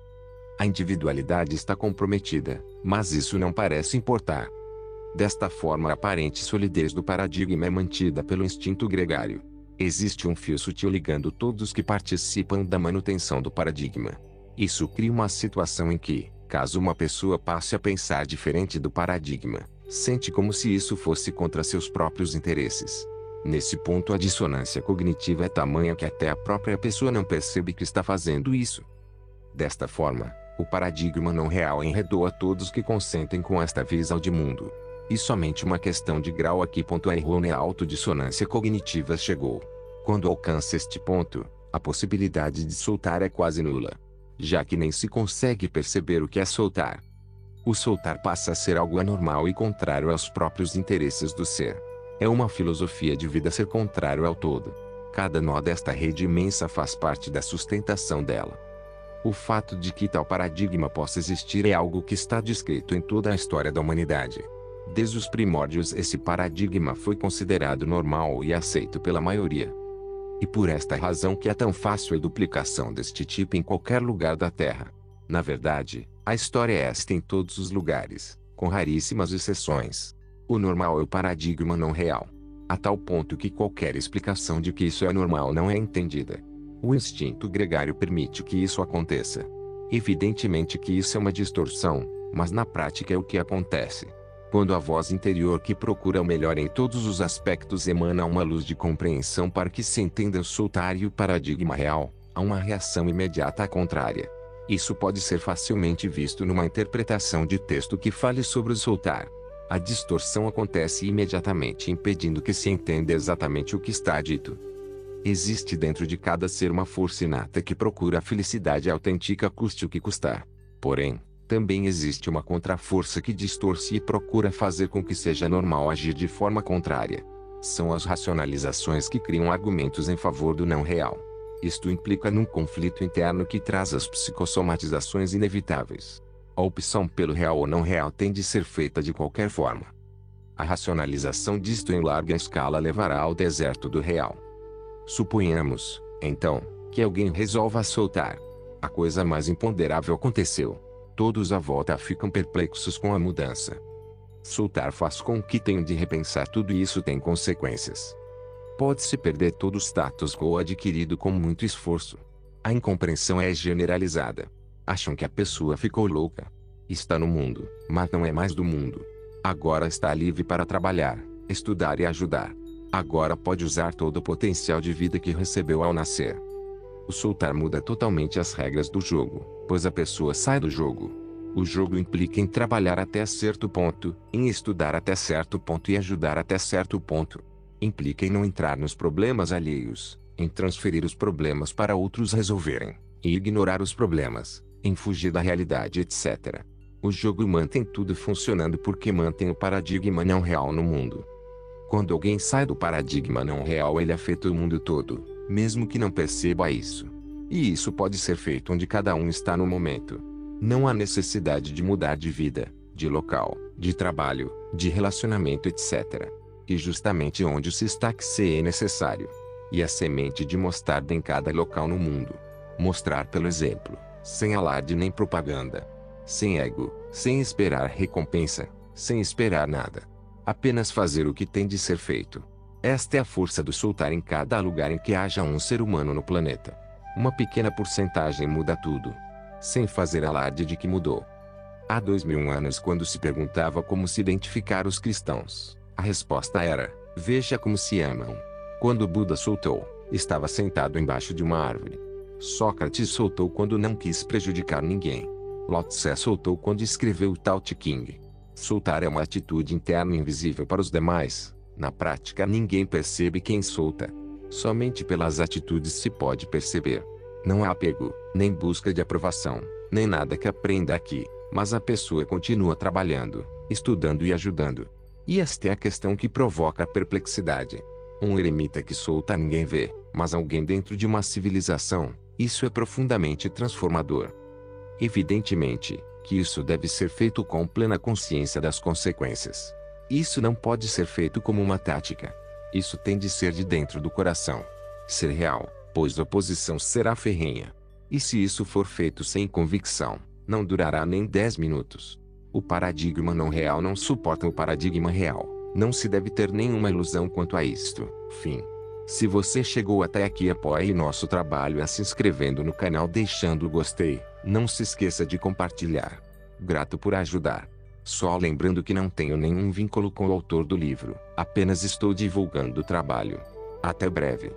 A individualidade está comprometida, mas isso não parece importar. Desta forma, a aparente solidez do paradigma é mantida pelo instinto gregário. Existe um fio sutil ligando todos que participam da manutenção do paradigma. Isso cria uma situação em que, caso uma pessoa passe a pensar diferente do paradigma, sente como se isso fosse contra seus próprios interesses. Nesse ponto, a dissonância cognitiva é tamanha que até a própria pessoa não percebe que está fazendo isso. Desta forma, o paradigma não real enredou a todos que consentem com esta visão de mundo. E somente uma questão de grau a que ponto a errônea autodissonância cognitiva chegou. Quando alcança este ponto, a possibilidade de soltar é quase nula, já que nem se consegue perceber o que é soltar. O soltar passa a ser algo anormal e contrário aos próprios interesses do ser. É uma filosofia de vida ser contrário ao todo. Cada nó desta rede imensa faz parte da sustentação dela. O fato de que tal paradigma possa existir é algo que está descrito em toda a história da humanidade. Desde os primórdios esse paradigma foi considerado normal e aceito pela maioria. E por esta razão que é tão fácil a duplicação deste tipo em qualquer lugar da Terra. Na verdade, a história é esta em todos os lugares, com raríssimas exceções. O normal é o paradigma não real. A tal ponto que qualquer explicação de que isso é normal não é entendida. O instinto gregário permite que isso aconteça. Evidentemente que isso é uma distorção, mas na prática é o que acontece. Quando a voz interior que procura o melhor em todos os aspectos emana uma luz de compreensão para que se entenda o soltar e o paradigma real, há uma reação imediata à contrária. Isso pode ser facilmente visto numa interpretação de texto que fale sobre o soltar. A distorção acontece imediatamente impedindo que se entenda exatamente o que está dito. Existe dentro de cada ser uma força inata que procura a felicidade autêntica custe o que custar. Porém, também existe uma contraforça que distorce e procura fazer com que seja normal agir de forma contrária. São as racionalizações que criam argumentos em favor do não real. Isto implica num conflito interno que traz as psicossomatizações inevitáveis. A opção pelo real ou não real tem de ser feita de qualquer forma. A racionalização disto em larga escala levará ao deserto do real. Suponhamos, então, que alguém resolva soltar. A coisa mais imponderável aconteceu. Todos à volta ficam perplexos com a mudança. Soltar faz com que tenham de repensar tudo e isso tem consequências. Pode-se perder todo o status quo adquirido com muito esforço. A incompreensão é generalizada. Acham que a pessoa ficou louca. Está no mundo, mas não é mais do mundo. Agora está livre para trabalhar, estudar e ajudar. Agora pode usar todo o potencial de vida que recebeu ao nascer. O soltar muda totalmente as regras do jogo, pois a pessoa sai do jogo. O jogo implica em trabalhar até certo ponto, em estudar até certo ponto e ajudar até certo ponto. Implica em não entrar nos problemas alheios, em transferir os problemas para outros resolverem, em ignorar os problemas, em fugir da realidade, etc. O jogo mantém tudo funcionando porque mantém o paradigma não real no mundo. Quando alguém sai do paradigma não real, ele afeta o mundo todo, mesmo que não perceba isso. E isso pode ser feito onde cada um está no momento. Não há necessidade de mudar de vida, de local, de trabalho, de relacionamento, etc. E justamente onde se está que se é necessário. E a semente de mostarda em cada local no mundo. Mostrar pelo exemplo, sem alarde nem propaganda. Sem ego, sem esperar recompensa, sem esperar nada. Apenas fazer o que tem de ser feito. Esta é a força do soltar em cada lugar em que haja um ser humano no planeta. Uma pequena porcentagem muda tudo. Sem fazer alarde de que mudou. Há 2000 anos, quando se perguntava como se identificar os cristãos, a resposta era: veja como se amam. Quando Buda soltou, estava sentado embaixo de uma árvore. Sócrates soltou quando não quis prejudicar ninguém. Lao Tse soltou quando escreveu o Tao Te Ching. Soltar é uma atitude interna invisível para os demais. Na prática, ninguém percebe quem solta. Somente pelas atitudes se pode perceber. Não há apego, nem busca de aprovação, nem nada que aprenda aqui, mas a pessoa continua trabalhando, estudando e ajudando. E esta é a questão que provoca a perplexidade. Um eremita que solta ninguém vê, mas alguém dentro de uma civilização, isso é profundamente transformador. Evidentemente, que isso deve ser feito com plena consciência das consequências. Isso não pode ser feito como uma tática. Isso tem de ser de dentro do coração. Ser real, pois a oposição será ferrenha. E se isso for feito sem convicção, Não durará nem 10 minutos. O paradigma não real não suporta o paradigma real. Não se deve ter nenhuma ilusão quanto a isto. Fim. Se você chegou até aqui, apoie nosso trabalho se inscrevendo no canal, deixando o gostei. Não se esqueça de compartilhar. Grato por ajudar. Só lembrando que não tenho nenhum vínculo com o autor do livro. Apenas estou divulgando o trabalho. Até breve.